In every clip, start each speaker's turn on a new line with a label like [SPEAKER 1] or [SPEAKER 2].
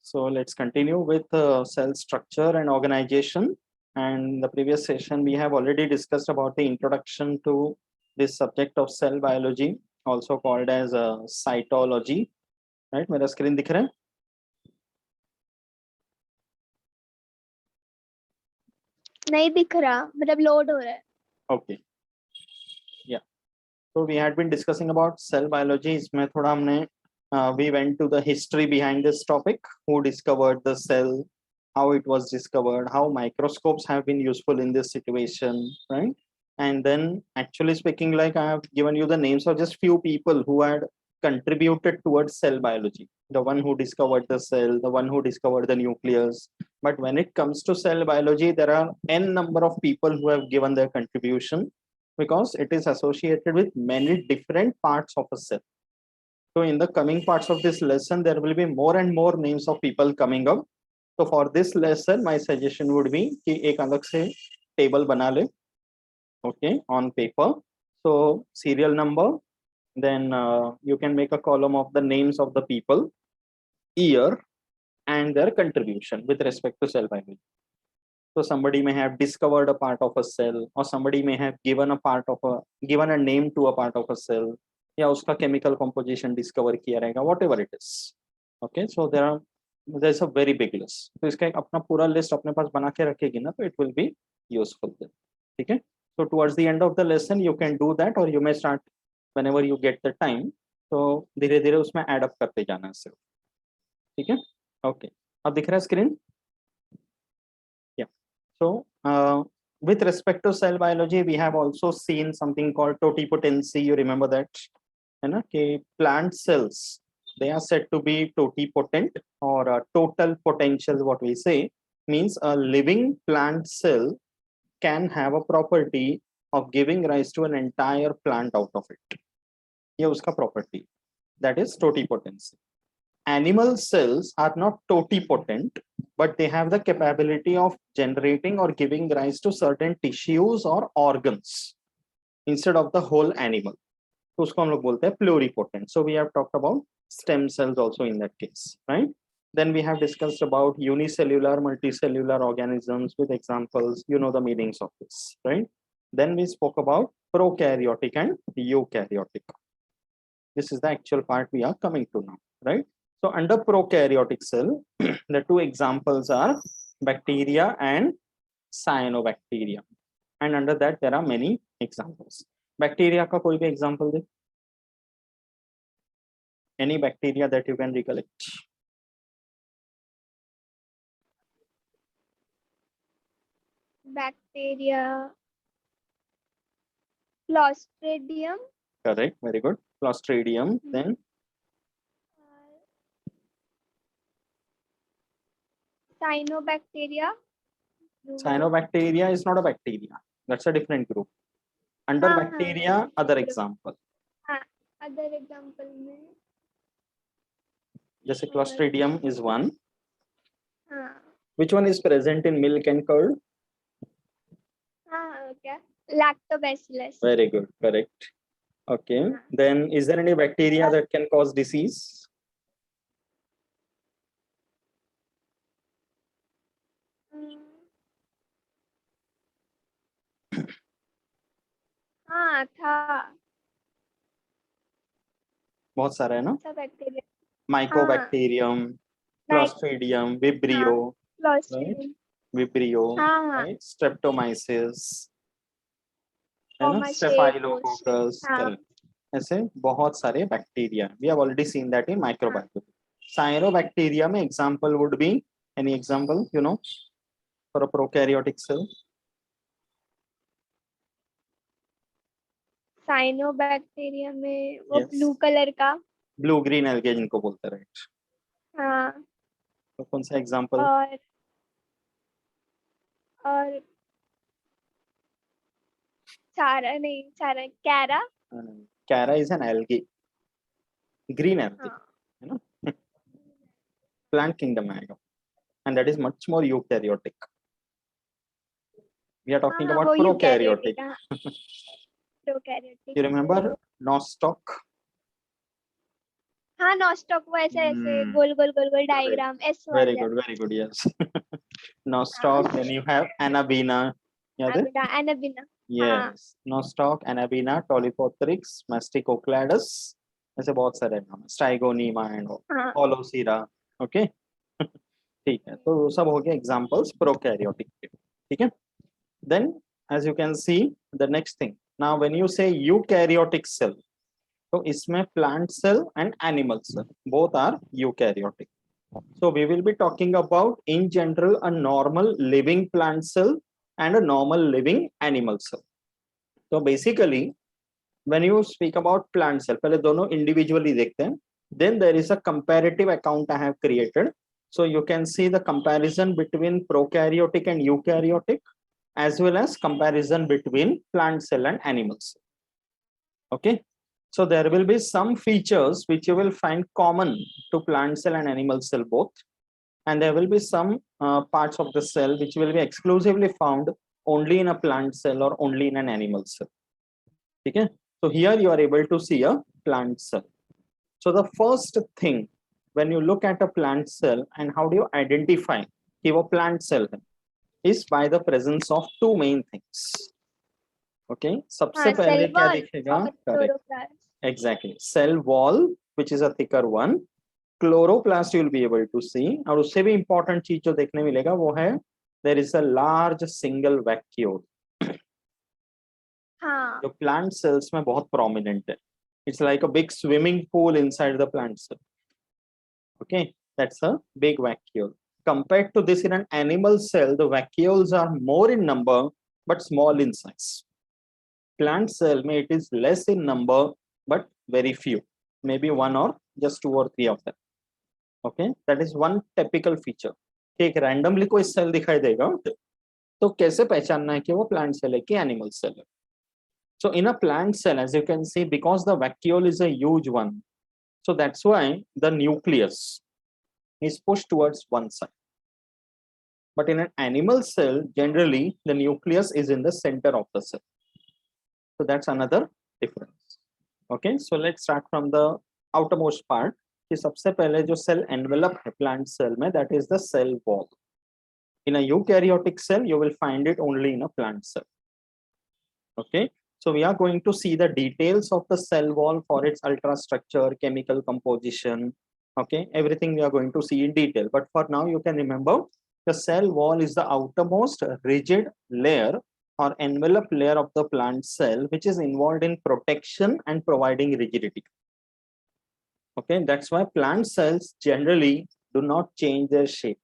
[SPEAKER 1] So let's continue with cell structure and organization. And the previous session, we have already discussed about the introduction to this subject of cell biology, also called as cytology. Right? मेरा screen दिख रहा है?
[SPEAKER 2] नहीं दिख रहा, मतलब load हो रहा है.
[SPEAKER 1] Okay. Yeah. So we had been discussing about cell biology. इसमें थोड़ा हमने we went to the history behind this topic, who discovered the cell, how it was discovered, how microscopes have been useful in this situation, right? And then actually speaking, like I have given you the names of just few people who had contributed towards cell biology. The one who discovered the cell, the one who discovered the nucleus. But when it comes to cell biology, there are n number of people who have given their contribution because it is associated with many different parts of a cell. So in the coming parts of this lesson, there will be more and more names of people coming up. So for this lesson, my suggestion would be कि एक अलग से table बना ले, okay, on paper. So serial number, then you can make a column of the names of the people, year, and their contribution with respect to cell biology. So somebody may have discovered a part of a cell, or somebody may have given a name to a part of a cell, या उसका chemical composition discover किया रहेगा, whatever it is. Okay, so there's a very big list. तो इसका एक अपना पूरा list अपने पास बना के रखेगी ना, तो it will be useful then. ठीक है? So towards the end of the lesson, you can do that, or you may start whenever you get the time. तो धीरे-धीरे उसमें add up करते जाना है सिर्फ. ठीक है? Okay. अब दिख रहा है screen? Yeah. So with respect to cell biology, we have also seen something called totipotency. You remember that? Okay, plant cells, they are said to be totipotent, or total potential. What we say means a living plant cell can have a property of giving rise to an entire plant out of it. ये उसका property, that is totipotency. Animal cells are not totipotent, but they have the capability of generating or giving rise to certain tissues or organs instead of the whole animal. तो उसको हम लोग बोलते हैं pluripotent. So we have talked about stem cells also in that case, right? Then we have discussed about unicellular, multicellular organisms with examples. You know the meanings of this, right? Then we spoke about prokaryotic and eukaryotic. This is the actual part we are coming to now, right? So under prokaryotic cell, the two examples are bacteria and cyanobacteria. And under that, there are many examples. Bacteria का कोई भी example they? Any bacteria that you can recollect?
[SPEAKER 2] Bacteria, Clostridium.
[SPEAKER 1] Correct, very good. Clostridium, then
[SPEAKER 2] Cyanobacteria.
[SPEAKER 1] cyanobacteria is not a bacteria. That's a different group. Under bacteria, other example.
[SPEAKER 2] Other example में
[SPEAKER 1] जैसे Clostridium is one. Which one is present in milk and curd?
[SPEAKER 2] Okay. Lactobacillus.
[SPEAKER 1] Very good, correct. Okay. Then is there any bacteria that can cause disease?
[SPEAKER 2] था.
[SPEAKER 1] बहुत सारा है ना?
[SPEAKER 2] Bacteria.
[SPEAKER 1] Mycobacterium, Clostridium, Vibrio, right? Vibrio, right? Streptomyces, है ना? Staphylococcus, correct. ऐसे बहुत सारे bacteria. We have already seen that in microbiology. Cyanobacteria में example would be, any example, you know, for a prokaryotic cell?
[SPEAKER 2] Cyanobacteria में वो blue color का.
[SPEAKER 1] Blue green algae जिनको बोलते हैं, right?
[SPEAKER 2] हाँ.
[SPEAKER 1] तो कौन सा example?
[SPEAKER 2] और Cara.
[SPEAKER 1] Cara is an algae, green algae, you know, plant kingdom आएगा, and that is much more eukaryotic. We are talking about prokaryotic.
[SPEAKER 2] Prokaryotic.
[SPEAKER 1] You remember Nostoc?
[SPEAKER 2] हाँ नॉस्टॉक वो ऐसे ऐसे
[SPEAKER 1] Hmm.
[SPEAKER 2] गोल गोल गोल गोल
[SPEAKER 1] Correct.
[SPEAKER 2] डायग्राम एस
[SPEAKER 1] Very
[SPEAKER 2] वाले
[SPEAKER 1] good, very good. Yes.
[SPEAKER 2] हाँ
[SPEAKER 1] Nostoc. Then you have Anabina. याद है?
[SPEAKER 2] अबिना Anabaena हाँ
[SPEAKER 1] Yes. Nostoc, Anabina, Tolipothrix, Masticocladus. ऐसे बहुत सारे नाम है. Strygonema and
[SPEAKER 2] हाँ
[SPEAKER 1] Holocera. Okay. ठीक है. तो वो सब हो गया examples prokaryotic के. ठीक है. Then as you can see the next thing. Now when you say eukaryotic cell, तो इसमें plant cell and animal cell both are eukaryotic. So we will be talking about in general a normal living plant cell and a normal living animal cell. So basically when you speak about plant cell, पहले दोनों individually देखते हैं. Then there is a comparative account I have created. So you can see the comparison between prokaryotic and eukaryotic, as well as comparison between plant cell and animal cell. Okay. So there will be some features which you will find common to plant cell and animal cell both. And there will be some parts of the cell which will be exclusively found only in a plant cell or only in an animal cell. Okay. So here you are able to see a plant cell. So the first thing when you look at a plant cell and how do you identify कि वो plant cell है, is by the presence of two main things. Okay. सबसे
[SPEAKER 2] हाँ
[SPEAKER 1] पहले
[SPEAKER 2] cell
[SPEAKER 1] क्या
[SPEAKER 2] wall
[SPEAKER 1] दिखेगा?
[SPEAKER 2] और
[SPEAKER 1] Correct.
[SPEAKER 2] Chloroplast
[SPEAKER 1] Exactly. Cell wall, which is a thicker one. Chloroplast you will be able to see. और उससे भी important चीज जो देखने मिलेगा वो है there is a large single vacuole.
[SPEAKER 2] हाँ
[SPEAKER 1] जो plant cells में बहुत prominent है. It's like a big swimming pool inside the plant cell. Okay, that's a big vacuole. Compared to this in an animal cell, the vacuoles are more in number but small in size. Plant cell में it is less in number but very few, maybe one or just two or three of them. Okay, that is one typical feature. एक randomly कोई cell दिखाई देगा तो कैसे पहचानना है कि वो plant cell है कि animal cell है? So in a plant cell, as you can see, because the vacuole is a huge one, so that's why the nucleus is pushed towards one side. But in an animal cell, generally the nucleus is in the center of the cell. So that's another difference. Okay, so let's start from the outermost part. कि सबसे पहले जो cell envelope है plant cell में, that is the cell wall. In a eukaryotic cell, you will find it only in a plant cell. Okay, so we are going to see the details of the cell wall for its ultrastructure, chemical composition. Okay, everything we are going to see in detail. But for now, you can remember the cell wall is the outermost rigid layer or envelope layer of the plant cell, which is involved in protection and providing rigidity. Okay, that's why plant cells generally do not change their shape.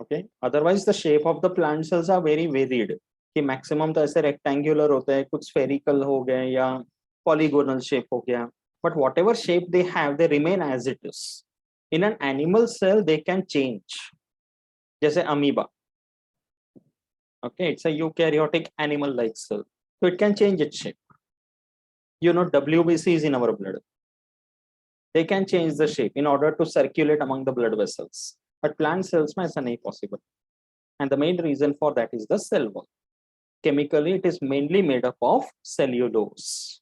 [SPEAKER 1] Okay, otherwise the shape of the plant cells are very varied. कि maximum तो ऐसे rectangular होते हैं, कुछ spherical हो गए या polygonal shape हो गया. But whatever shape they have, they remain as it is. In an animal cell, they can change. जैसे amoeba. Okay, it's a eukaryotic animal-like cell, so it can change its shape. You know, WBC is in our blood. They can change the shape in order to circulate among the blood vessels. But plant cells में ऐसा नहीं possible. And the main reason for that is the cell wall. Chemically, it is mainly made up of cellulose.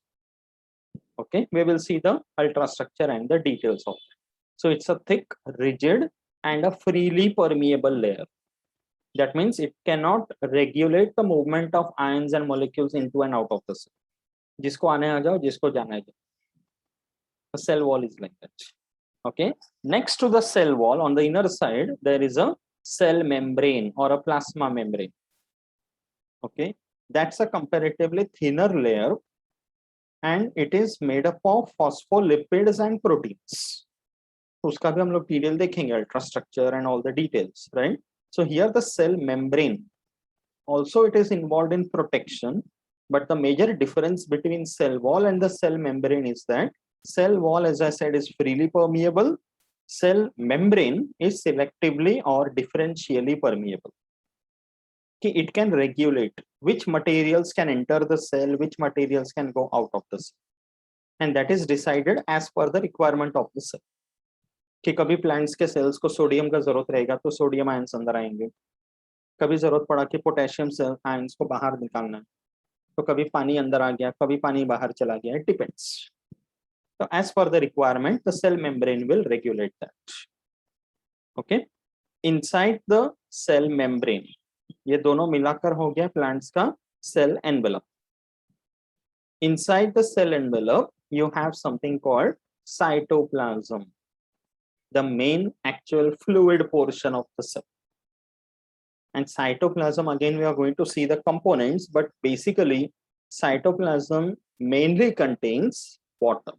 [SPEAKER 1] Okay, we will see the ultrastructure and the details of it. So it's a thick, rigid, and a freely permeable layer. That means it cannot regulate the movement of ions and molecules into and out of the cell. जिसको आने आ जाओ, जिसको जाना है. The cell wall is like that. Okay. Next to the cell wall, on the inner side, there is a cell membrane or a plasma membrane. Okay, that's a comparatively thinner layer, and it is made up of phospholipids and proteins. उसका भी हम लोग detail देखेंगे, ultrastructure and all the details, right? So here the cell membrane, also it is involved in protection, but the major difference between cell wall and the cell membrane is that cell wall, as I said, is freely permeable. Cell membrane is selectively or differentially permeable. It can regulate which materials can enter the cell, which materials can go out of the cell, and that is decided as per the requirement of the cell. कि कभी plants के sales को sodium का जरूरत रहेगा तो sodium ions अंदर आएंगे, कभी जरूरत पड़ा कि पोटेशियम आयंस को बाहर निकालना है तो कभी पानी अंदर आ गया, कभी पानी बाहर चला गया. It depends. So as per the requirement, the cell membrane will regulate that. Okay. Inside the cell membrane, ये दोनों मिलाकर हो गया plants का cell envelope. Inside the cell envelope, you have something called cytoplasm, the main actual fluid portion of the cell. And cytoplasm, again, we are going to see the components, but basically cytoplasm mainly contains water.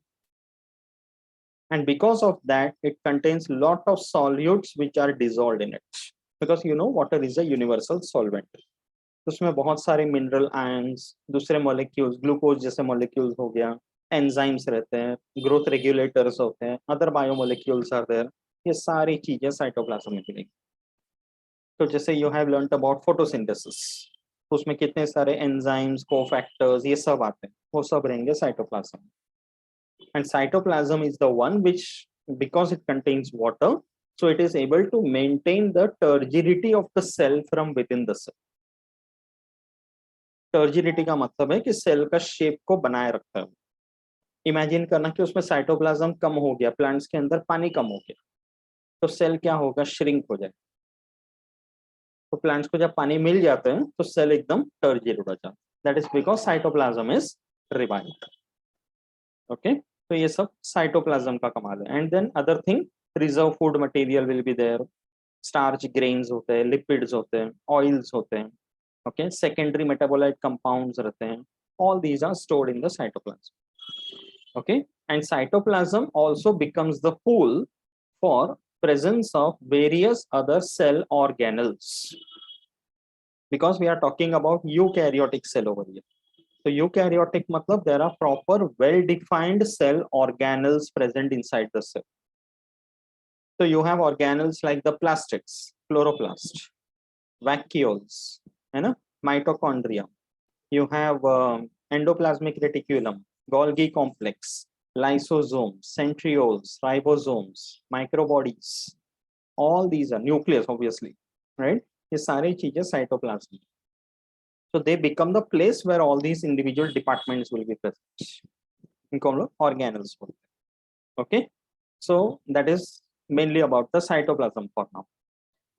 [SPEAKER 1] And because of that, it contains lot of solutes which are dissolved in it. Because you know, water is a universal solvent. उसमें बहुत सारे mineral ions, दूसरे molecules, glucose जैसे molecules हो गया, enzymes रहते हैं, growth regulators होते हैं, अदर बायोमोलिक्यूल्स आर देयर, ये सारी चीजें साइटोप्लाज्म में मिलेंगी. तो जैसे you have learned about photosynthesis, उसमें कितने सारे एंजाइम्स, कोफैक्टर्स, ये सब आते हैं, वो सब रहेंगे cytoplasm. And cytoplasm is the one which, because it contains water, so it is able to maintain the turgidity of the cell from within the cell. Turgidity का मतलब है कि सेल का शेप को बनाए रखता है. इमेजिन करना कि उसमें साइटोप्लाज्म कम हो गया, प्लांट्स के अंदर पानी कम हो गया, तो सेल क्या होगा, श्रिंक हो जाए. तो प्लांट्स को जब पानी मिल जाते हैं तो सेल एकदम टर्जिड हो जाता है. That is because cytoplasm is revived. Okay, तो ये सब साइटोप्लाज्म का कमाल है. And then other thing, reserve food material will be there. Starch grains होते हैं, लिपिड्स होते हैं, ऑयल्स होते हैं. Okay, secondary metabolite compounds रहते हैं. All these are stored in the cytoplasm. Okay, and cytoplasm also becomes the pool for presence of various other cell organelles, because we are talking about eukaryotic cell over here. So eukaryotic मतलब there are proper well-defined cell organelles present inside the cell. So you have organelles like the plastids, chloroplast, vacuoles, है ना, mitochondria. You have endoplasmic reticulum, Golgi complex, lysosomes, centrioles, ribosomes, microbodies. All these are nucleus, obviously, right? ये सारी चीजें cytoplasm. So they become the place where all these individual departments will be present. इनको हम लोग organelles बोलते हैं. Okay, so that is mainly about the cytoplasm for now.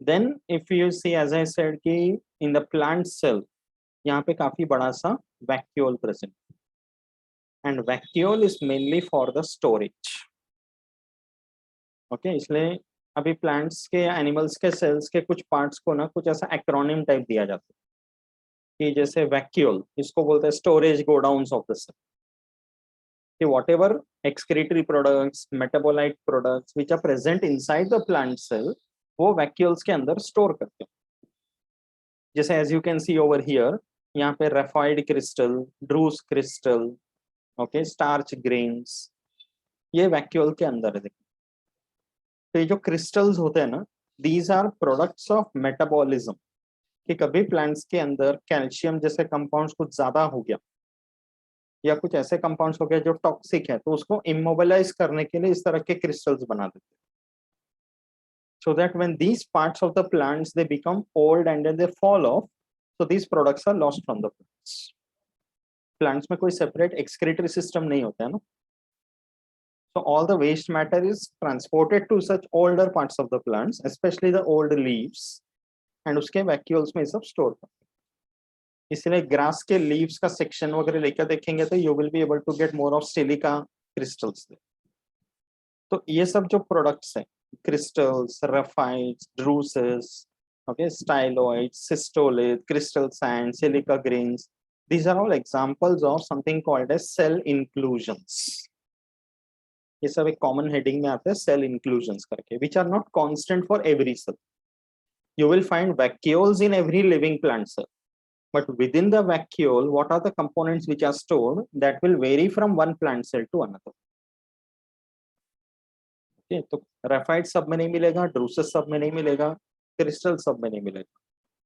[SPEAKER 1] Then if you see, as I said, कि in the plant cell यहाँ पे काफी बड़ा सा vacuole present, and vacuole is mainly for the storage. Okay, इसलिए अभी plants के, animals के cells के कुछ parts को ना कुछ ऐसा acronym type दिया जाता है कि जैसे vacuole, इसको बोलते हैं storage godowns of the cell. कि whatever excretory products, metabolite products which are present inside the plant cell, वो vacuoles के अंदर store करते हैं. जैसे as you can see over here, यहाँ पे raphoid crystal, Druce crystal, okay, starch grains, ये vacuole के अंदर है. तो ये जो crystals होते हैं ना, these are products of metabolism. कि कभी plants के अंदर calcium जैसे compounds कुछ ज्यादा हो गया, या कुछ ऐसे compounds हो गया जो toxic है, तो उसको immobilize करने के लिए इस तरह के crystals बना देते हैं. So that when these parts of the plants they become old and then they fall off, so these products are lost from the plants. Plants में कोई separate excretory system नहीं होता है ना, so all the waste matter is transported to such older parts of the plants, especially the old leaves, and उसके vacuoles में सब store करते हैं. इसलिए grass के leaves का section वगैरह लेकर देखेंगे तो you will be able to get more of silica crystals there. तो ये सब जो products हैं, crystals, raphides, druces, okay, styloids, cystolith, crystal sand, silica grains, these are all examples of something called as cell inclusions. ये सब एक common heading में आते हैं cell inclusions करके, which are not constant for every cell. You will find vacuoles in every living plant cell, but within the vacuole, what are the components which are stored that will vary from one plant cell to another. Okay, तो raphides सब में नहीं मिलेगा, druces सब में नहीं मिलेगा, crystal सब में नहीं मिलेगा,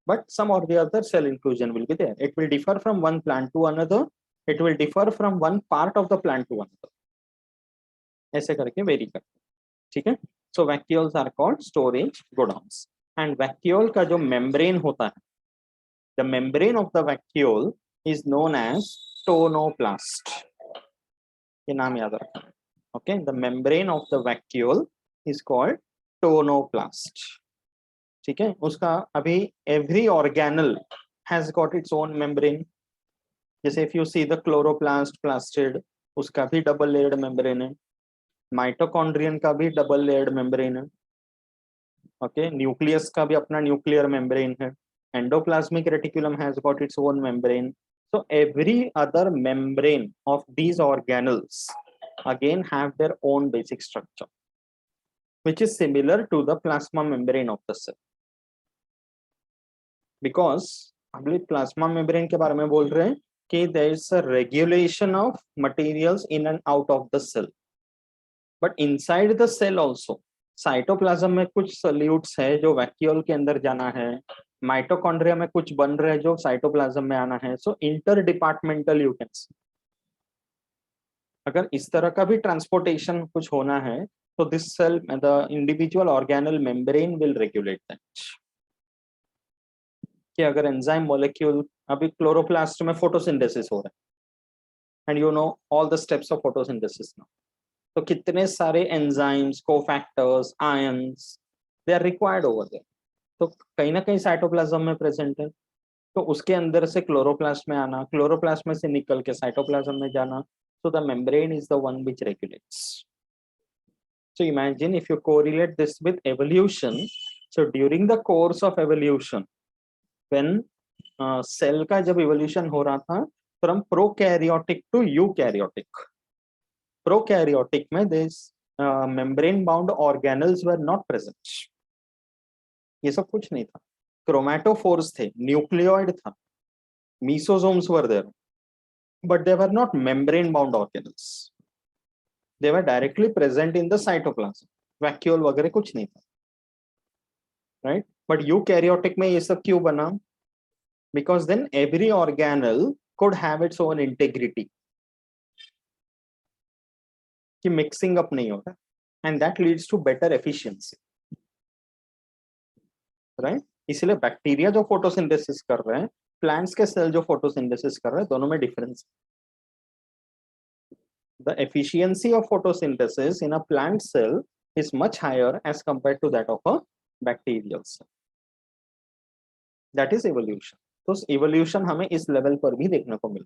[SPEAKER 1] but some or the other cell inclusion will be there. It will differ from one plant to another. It will differ from one part of the plant to another. ऐसे करके vary करते हैं. ठीक है? So vacuoles are called storage godowns. And vacuole का जो membrane होता है, the membrane of the vacuole is known as tonoplast. ये नाम याद रखना. Okay, the membrane of the vacuole is called tonoplast. ठीक है, उसका अभी every organelle has got its own membrane. जैसे if you see the chloroplast, plastid, उसका भी double layered membrane है. Mitochondrion का भी double layered membrane है. Okay, nucleus का भी अपना nuclear membrane है. Endoplasmic reticulum has got its own membrane. So every other membrane of these organelles again have their own basic structure, which is similar to the plasma membrane of the cell. Because अगले plasma membrane के बारे में बोल रहे हैं कि there is a regulation of materials in and out of the cell. But inside the cell also, cytoplasm में कुछ सॉल्यूट्स है जो वैक्यूल के अंदर जाना है, माइटोकॉन्ड्रिया में कुछ बन रहा है जो साइटोप्लाज्म में आना है. So inter departmental you can see. अगर इस तरह का भी ट्रांसपोर्टेशन कुछ होना है तो this cell the individual organelle membrane will regulate that. कि अगर एंजाइम मॉलिक्यूल अभी क्लोरोप्लास्ट में फोटोसिंथेसिस हो रहा है and you know all the steps of photosynthesis now, तो कितने सारे enzymes, cofactors, ions they are required over there. तो कहीं ना कहीं साइटोप्लाज्म में प्रेजेंट है, तो उसके अंदर से क्लोरोप्लास्ट में आना, क्लोरोप्लास्ट में से निकल के साइटोप्लाज्म में जाना. So the membrane is the one which regulates. So imagine if you correlate this with evolution. So during the course of evolution, when cell का जब evolution हो रहा था from prokaryotic to eukaryotic. Prokaryotic में this membrane bound organelles were not present. ये सब कुछ नहीं था. Chromatophores थे, nucleoid था, mesosomes were there. But they were not membrane bound organelles. They were directly present in the cytoplasm. Vacuole वगैरह कुछ नहीं था, right? But eukaryotic में ये सब क्यों बना? Because then every organelle could have its own integrity. कि mixing up नहीं होता, and that leads to better efficiency, right? इसलिए बैक्टीरिया जो फोटोसिंथेसिस कर रहे हैं, प्लांट्स के सेल जो फोटोसिंथेसिस कर रहे हैं, दोनों में difference. The efficiency of photosynthesis in a plant cell is much higher as compared to that of a bacterial cell. That is evolution. तो evolution हमें इस लेवल पर भी देखने को मिला.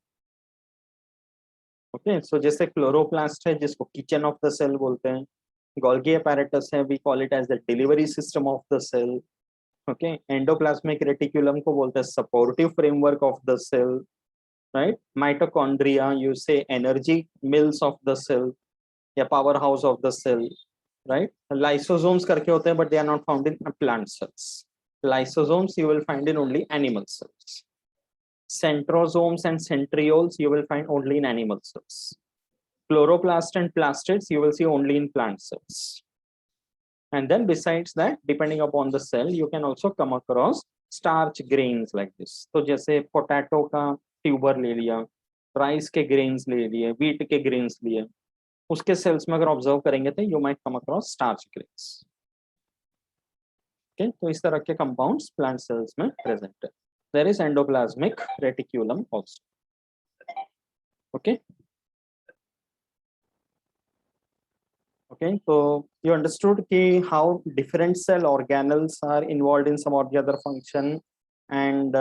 [SPEAKER 1] Okay, so जैसे क्लोरोप्लास्ट है जिसको किचन ऑफ द सेल बोलते हैं, गोल्गी apparatus है, we call it as the delivery system of the cell. Okay, endoplasmic reticulum को बोलते हैं supportive framework of the cell. Right, mitochondria you say energy mills of the cell या powerhouse of the cell. Right, lysosomes करके होते हैं but they are not found in plant cells. Lysosomes you will find in only animal cells. Centrosomes and centrioles you will find only in animal cells. Chloroplast and plastids you will see only in plant cells. And then besides that, depending upon the cell, you can also come across starch grains like this. तो जैसे potato का tuber ले लिया, rice के grains ले लिए, wheat के grains लिए, उसके सेल्स में अगर ऑब्जर्व करेंगे तो you might come across starch grains. Okay, तो इस तरह के कंपाउंड्स प्लांट सेल्स में प्रेजेंट है. There is endoplasmic reticulum also. Okay okay, so you understood ki how different cell organelles are involved in some or the other function, and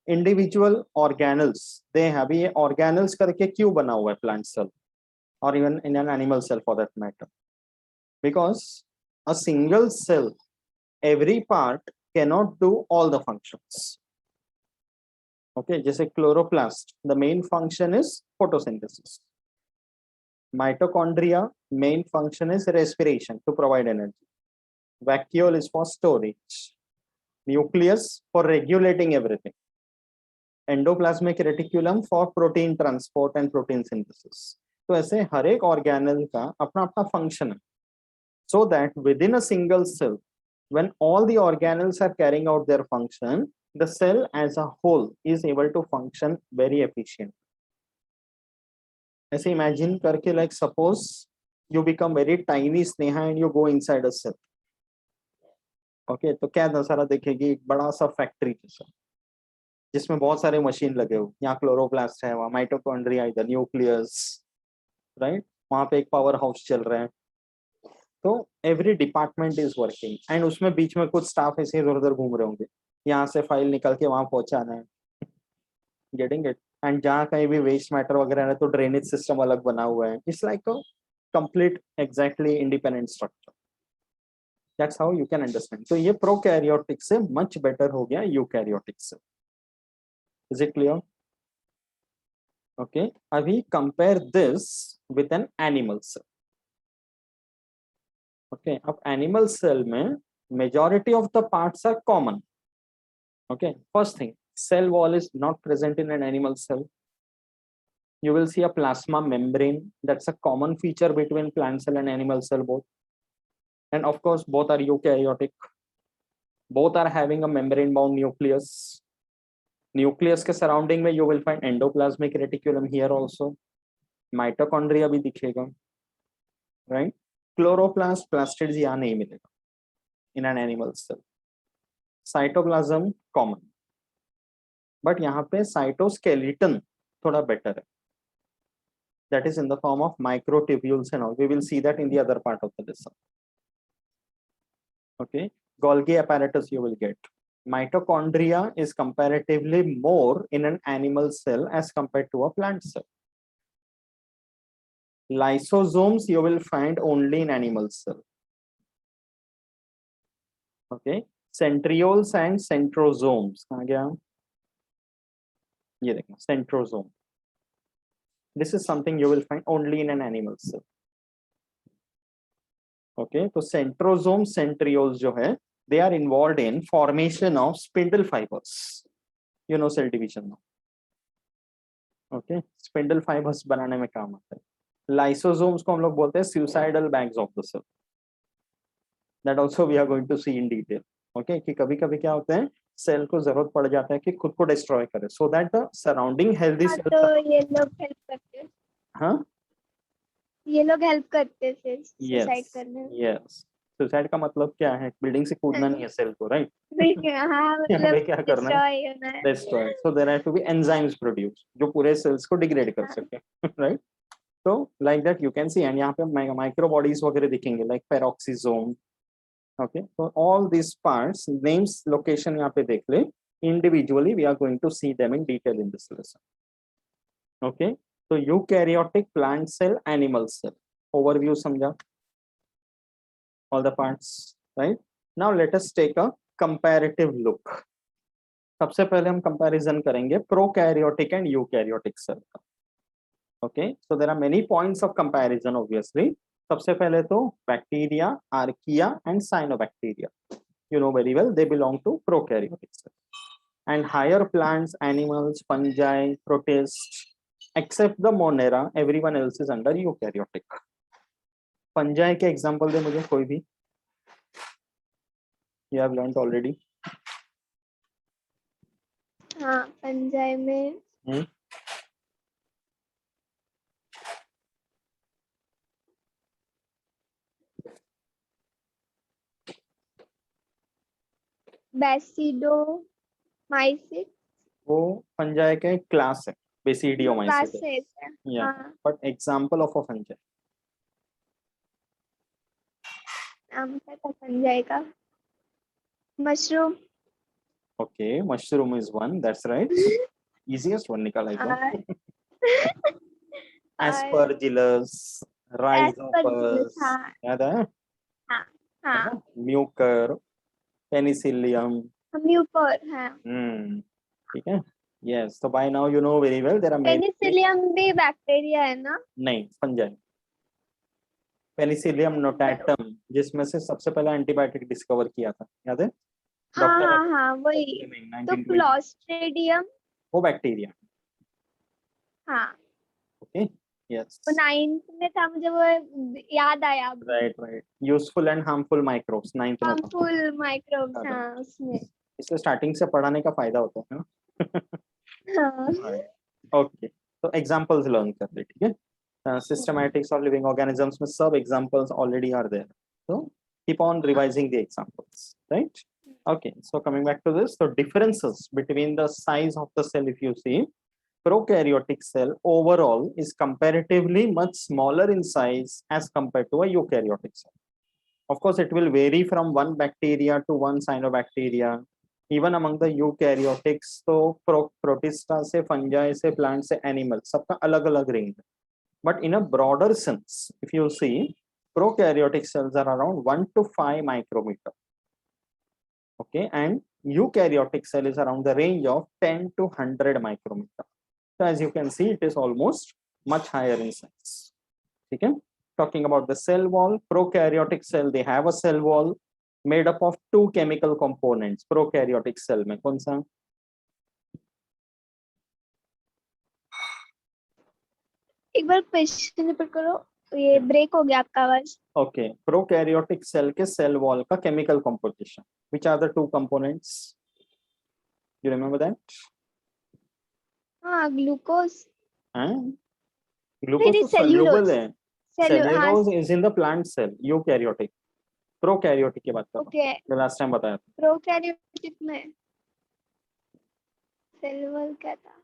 [SPEAKER 1] individual organelles they have. ये organelles करके क्यों बना हुआ है plant cell or even in an animal cell for that matter? Because a single cell, every part cannot do all the functions. Okay, जैसे chloroplast, the main function is photosynthesis. Mitochondria main function is respiration to provide energy. Vacuole is for storage. Nucleus for regulating everything. Endoplasmic reticulum for protein transport and protein synthesis. तो ऐसे हर एक organelle का अपना अपना function है. So that within a single cell, when all the organelles are carrying out their function, the cell as a whole is able to function very efficiently. ऐसे imagine करके, like suppose you become very tiny Sneha and you go inside a cell. Okay, तो क्या नजारा देखेगी? एक बड़ा सा factory जैसा जिसमें बहुत सारे मशीन लगे हो. यहाँ क्लोरोप्लास्ट है, वहाँ माइटोकॉन्ड्रिया, इधर न्यूक्लियस, राइट. वहां पे एक पावर हाउस चल रहा है, तो every department is working, and उसमें बीच में कुछ स्टाफ ऐसे इधर उधर घूम रहे होंगे, यहाँ से फाइल निकल के वहां पहुंचाना है, गेटिंग इट, एंड जहाँ कहीं भी वेस्ट मैटर वगैरह है तो ड्रेनेज सिस्टम अलग बना हुआ है, it's like a complete exactly independent structure, that's how you can understand. तो ये प्रोकैरियोटिक से मच बेटर हो गया यूकैरियोटिक से, इज इट क्लियर? ओके, अभी compare this with an animal cell. Okay, अब एनिमल सेल में majority of the parts are common. Okay, first thing, cell wall is not present in an animal cell. You will see a plasma membrane, that's a common feature between plant cell and animal cell both, and of course both are eukaryotic, both are having a membrane bound nucleus. Nucleus के surrounding में you will find endoplasmic reticulum here also, mitochondria भी दिखेगा, right? Chloroplast, plastids यहाँ नहीं मिलेगा in an animal cell. Cytoplasm common, but यहाँ पे cytoskeleton थोड़ा better है, that is in the form of microtubules and all. We will see that in the other part of the lesson. Okay, Golgi apparatus you will get. Mitochondria is comparatively more in an animal cell as compared to a plant cell. Lysosomes you will find only in animal cell. Okay, centrioles and centrosomes. आ गया, ये देखना centrosome. This is something you will find only in an animal cell. Okay, तो centrosome centrioles जो है, they are involved in formation of spindle fibers, you know, cell division. Okay, spindle fibers बनाने में काम आता है. Lysosomes को हम लोग बोलते हैं suicidal bags of the cell. That also we are going to see in detail. Okay, कि कभी कभी क्या होता है, सेल को जरूरत पड़ जाता है कि खुद को डिस्ट्रॉय करे, so that the surrounding healthy cell.
[SPEAKER 2] तो ये लोग हेल्प करते हैं,
[SPEAKER 1] हाँ,
[SPEAKER 2] ये लोग हेल्प करते हैं फिर सुसाइड
[SPEAKER 1] yes,
[SPEAKER 2] करने में।
[SPEAKER 1] yes. सुसाइड का मतलब क्या है, बिल्डिंग से कूदना नहीं है सेल को, राइट?
[SPEAKER 2] हाँ
[SPEAKER 1] हमें
[SPEAKER 2] मतलब
[SPEAKER 1] क्या करना है,
[SPEAKER 2] डिस्ट्रॉय होना है।
[SPEAKER 1] destroy. So there have to be enzymes produced जो पूरे cells को degrade कर सके, right? So like that you can see, and यहाँ पे micro bodies वगैरह दिखेंगे like peroxisome. Okay, so all these parts, names, location यहाँ पे देख ले. Individually we are going to see them in detail in this lesson. Okay, so eukaryotic, plant cell, animal cell overview समझा, all the parts, right? Now let us take a comparative look. सबसे पहले हम comparison करेंगे prokaryotic and eukaryotic cell का. Okay, so there are many points of comparison obviously. सबसे पहले तो bacteria, archaea and cyanobacteria, you know very well, they belong to prokaryotic cell. And higher plants, animals, fungi, protists, except the Monera, everyone else is under eukaryotic. Fungi के example दे मुझे कोई भी, you have learnt already.
[SPEAKER 2] हाँ, पंजाई में बेसिडोमाइसिस,
[SPEAKER 1] वो fungi का एक class है, बेसिडियोमाइसिस.
[SPEAKER 2] क्लासेस है।
[SPEAKER 1] या,
[SPEAKER 2] हाँ,
[SPEAKER 1] but example of a fungi.
[SPEAKER 2] नाम क्या था पंजाई का? Mushroom.
[SPEAKER 1] Okay, mushroom is one, that's right. Easiest one निकाला एकदम. एस्परजिलस, राइजोपस,
[SPEAKER 2] हाँ
[SPEAKER 1] याद है?
[SPEAKER 2] हाँ हाँ,
[SPEAKER 1] म्यूकर, पेनिसिलियम.
[SPEAKER 2] म्यूकोर, हाँ।
[SPEAKER 1] ठीक है. यस, तो by now you know very well there are many.
[SPEAKER 2] Penicillium भी बैक्टीरिया है ना?
[SPEAKER 1] नहीं, फंजाई. पेनिसिलियम नोटाटम, जिसमें से सबसे पहला एंटीबायोटिक डिस्कवर किया था, याद है?
[SPEAKER 2] हाँ
[SPEAKER 1] डॉक्टर
[SPEAKER 2] हाँ हाँ, वही तो
[SPEAKER 1] 1920.
[SPEAKER 2] क्लोस्ट्रिडियम।
[SPEAKER 1] वो बैक्टीरिया.
[SPEAKER 2] हाँ,
[SPEAKER 1] ओके, यस,
[SPEAKER 2] वो 9th में था, मुझे वो याद आया।
[SPEAKER 1] Right right. Useful and harmful microbes 9th में था.
[SPEAKER 2] हार्मफुल माइक्रोब्स, हाँ उसमें।
[SPEAKER 1] इसलिए स्टार्टिंग से पढ़ाने का फायदा होता है ना.
[SPEAKER 2] हाँ
[SPEAKER 1] ओके, तो एग्जांपल्स लर्न कर ले, ठीक है. सिस्टमैटिक्स ऑफ लिविंग ऑर्गेनिजम्स में सब एग्जांपल्स ऑलरेडी आर देयर, तो keep on revising the examples, right? Okay, so coming back to this, so differences between the size of the cell, if you see, prokaryotic cell overall is comparatively much smaller in size as compared to a eukaryotic cell. Of course, it will vary from one bacteria to one cyanobacteria. Even among the eukaryotics, तो protista से fungi से plant से animal सबका अलग अलग range. But in a broader sense, if you see, prokaryotic cells are around 1 to 5 micrometer. Okay, and eukaryotic cell is around the range of 10 to 100 micrometer. So as you can see, it is almost much higher in size. Okay, talking about the cell wall, prokaryotic cell, they have a cell wall made up of two chemical components. Prokaryotic cell में कौन सा?
[SPEAKER 2] एक बार question repeat करो, ये break हो गया आपका आवाज.
[SPEAKER 1] Okay, prokaryotic cell के cell wall का chemical composition. Which are the two components? You remember that?
[SPEAKER 2] हाँ, ग्लूकोज.
[SPEAKER 1] Glucose
[SPEAKER 2] नहीं,
[SPEAKER 1] तो soluble है.
[SPEAKER 2] हाँ,
[SPEAKER 1] Cellulose is in the plant cell, eukaryotic. Prokaryotic की बात कर रहा हूँ.
[SPEAKER 2] ओके.
[SPEAKER 1] जो last time बताया था.
[SPEAKER 2] प्रोकैरियोटिक में सेल वॉल क्या था?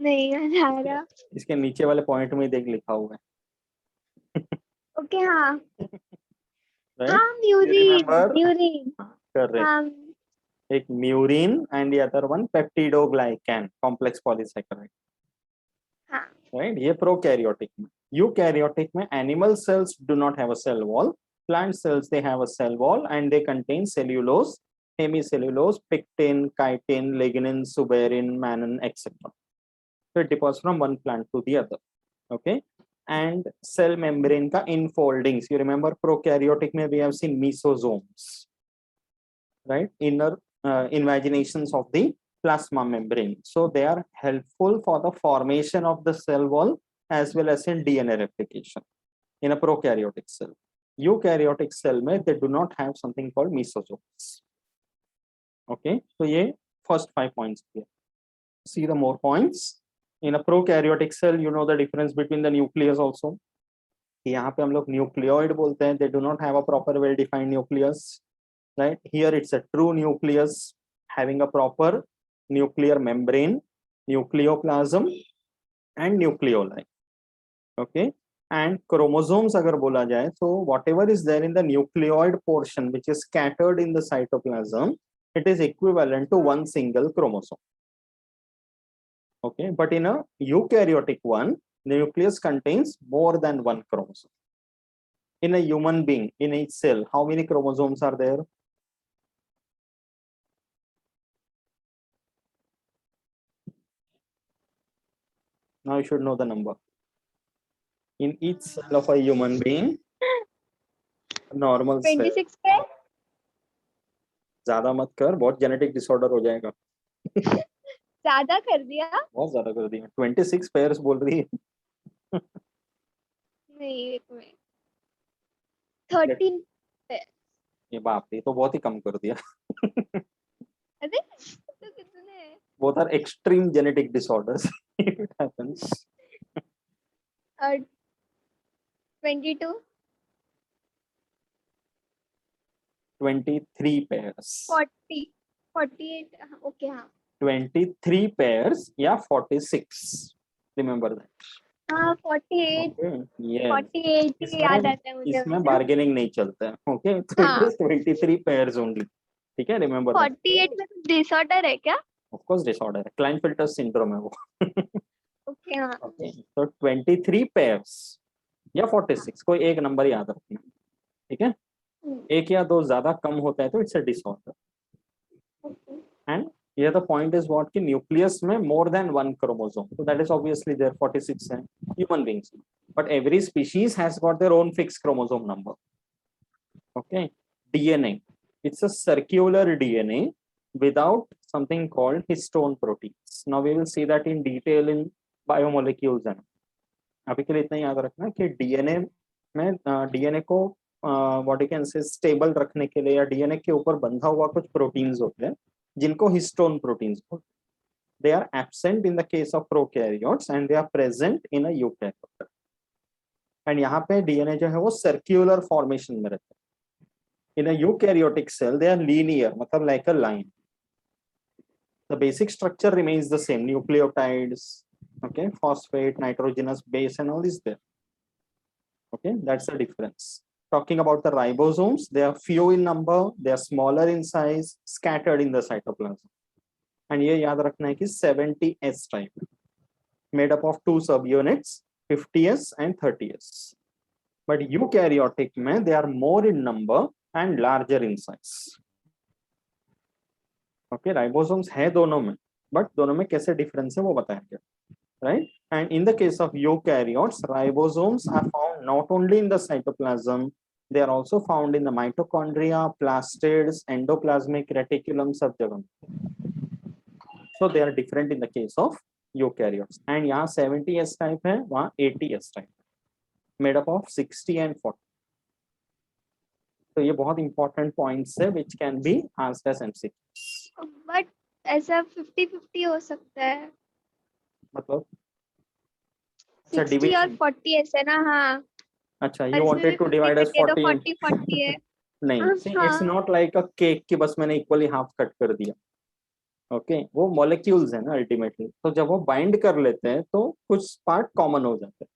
[SPEAKER 2] नहीं याद आ रहा.
[SPEAKER 1] इसके नीचे वाले पॉइंट में देख लिखा हुआ है.
[SPEAKER 2] ओके, हाँ.
[SPEAKER 1] Right?
[SPEAKER 2] हाँ,
[SPEAKER 1] You
[SPEAKER 2] म्यूरिन.
[SPEAKER 1] remember? Correct.
[SPEAKER 2] हाँ.
[SPEAKER 1] एक murine and the other one peptidoglycan, complex polysaccharide.
[SPEAKER 2] हाँ.
[SPEAKER 1] Right? ये prokaryotic में. Eukaryotic में animal cells do not have a cell wall. Plant cells, they have a cell wall and they contain cellulose, hemicellulose, pectin, chitin, lignin, suberin, mannan, etc. So it differs from one plant to the other. Okay. And cell membrane का infoldings. You remember prokaryotic में we have seen mesosomes, right? Inner invaginations of the plasma membrane. So they are helpful for the formation of the cell wall as well as in DNA replication in a prokaryotic cell. Eukaryotic cell में they do not have something called mesosomes. Okay, so ये first 5 points here. See the more points. In a prokaryotic cell, you know the difference between the nucleus also. यहाँ पे हम लोग nucleoid बोलते हैं. They do not have a proper well-defined nucleus. Right here, it's a true nucleus having a proper nuclear membrane, nucleoplasm, and nucleoli. Okay, and chromosomes अगर बोला जाए, so whatever is there in the nucleoid portion which is scattered in the cytoplasm, it is equivalent to one single chromosome. Okay, but in a eukaryotic one, the nucleus contains more than one chromosome. In a human being, in each cell, how many chromosomes are there? Now you should know the number. In each cell of a human being, a normal cell.
[SPEAKER 2] 26 पे.
[SPEAKER 1] ज्यादा मत कर, बहुत genetic disorder हो जाएगा.
[SPEAKER 2] ज्यादा कर दिया.
[SPEAKER 1] बहुत ज्यादा कर दिया. 26 पेयर्स बोल रही है.
[SPEAKER 2] नहीं, एक में 13 पे.
[SPEAKER 1] ये बाप रे, तो बहुत ही कम कर दिया.
[SPEAKER 2] अरे तो कितने?
[SPEAKER 1] Both are extreme genetic disorders. It happens.
[SPEAKER 2] 22.
[SPEAKER 1] 23 pairs.
[SPEAKER 2] 40. 48. Okay, हाँ.
[SPEAKER 1] 23 pairs या 46. Remember that.
[SPEAKER 2] हाँ, 48.
[SPEAKER 1] Okay. Yes.
[SPEAKER 2] 48 ही याद आता है मुझे.
[SPEAKER 1] इसमें बार्गेनिंग नहीं चलता है. Okay, so it is 23 pairs only. ठीक है, remember that.
[SPEAKER 2] 48 में डिसऑर्डर है क्या?
[SPEAKER 1] Of course disorder है. Klinefelter syndrome है वो.
[SPEAKER 2] ओके, हाँ.
[SPEAKER 1] Okay, so 23 pairs या 46, कोई एक नंबर याद रखना. ठीक है, एक या दो ज्यादा कम होता है तो it's a disorder. And here the point is what कि nucleus में more than one chromosome, so that is obviously there 46 है human beings, but every species has got their own fixed chromosome number. Okay, DNA, it's a circular DNA without something called histone proteins. Now we will see that in detail in biomolecules. and अभी के लिए इतना याद रखना कि DNA में DNA को what you can say stable रखने के लिए या डीएनए के ऊपर बंधा हुआ कुछ प्रोटीन्स होते हैं जिनको हिस्टोन प्रोटीन्स बोलते हैं. They are absent in the case of prokaryotes and they are present in a eukaryote. And यहाँ पे डीएनए जो है वो सर्क्यूलर फॉर्मेशन में रहता है। In a eukaryotic cell they are linear, मतलब like a line. The basic structure remains the same, nucleotides, okay, phosphate, nitrogenous base and all is there. Okay, that's the difference. Talking about the ribosomes, they are few in number, they are smaller in size, scattered in the cytoplasm. And ये याद रखना है कि 70S type, made up of 2 subunits, 50S and 30S. But eukaryotic में they are more in number and larger in size. Okay, ribosomes है दोनों में, but दोनों में कैसे difference है वो बताया गया, right? And in the case of eukaryotes, ribosomes are found not only in the cytoplasm, they are also found in the mitochondria, plastids, endoplasmic reticulum, सब जगह. So they are different in the case of eukaryotes. And यहाँ 70S type है, वहाँ 80S type, made up of 60 and 40. तो ये बहुत important points है which can be asked as MCQs.
[SPEAKER 2] But ऐसा 50-50 हो सकता है,
[SPEAKER 1] मतलब
[SPEAKER 2] 60 और 40 ऐसे ना। हाँ,
[SPEAKER 1] अच्छा,
[SPEAKER 2] और
[SPEAKER 1] you
[SPEAKER 2] इसमें
[SPEAKER 1] wanted
[SPEAKER 2] भी
[SPEAKER 1] to divide as
[SPEAKER 2] 50-50 है, तो
[SPEAKER 1] 40
[SPEAKER 2] 40-40 है।
[SPEAKER 1] नहीं, see, it's
[SPEAKER 2] हाँ,
[SPEAKER 1] not like a cake कि बस मैंने इक्वली हाफ कट कर दिया। ओके, वो मॉलिक्यूल्स है ना अल्टीमेटली, तो जब वो बाइंड कर लेते हैं तो कुछ पार्ट कॉमन हो जाते हैं।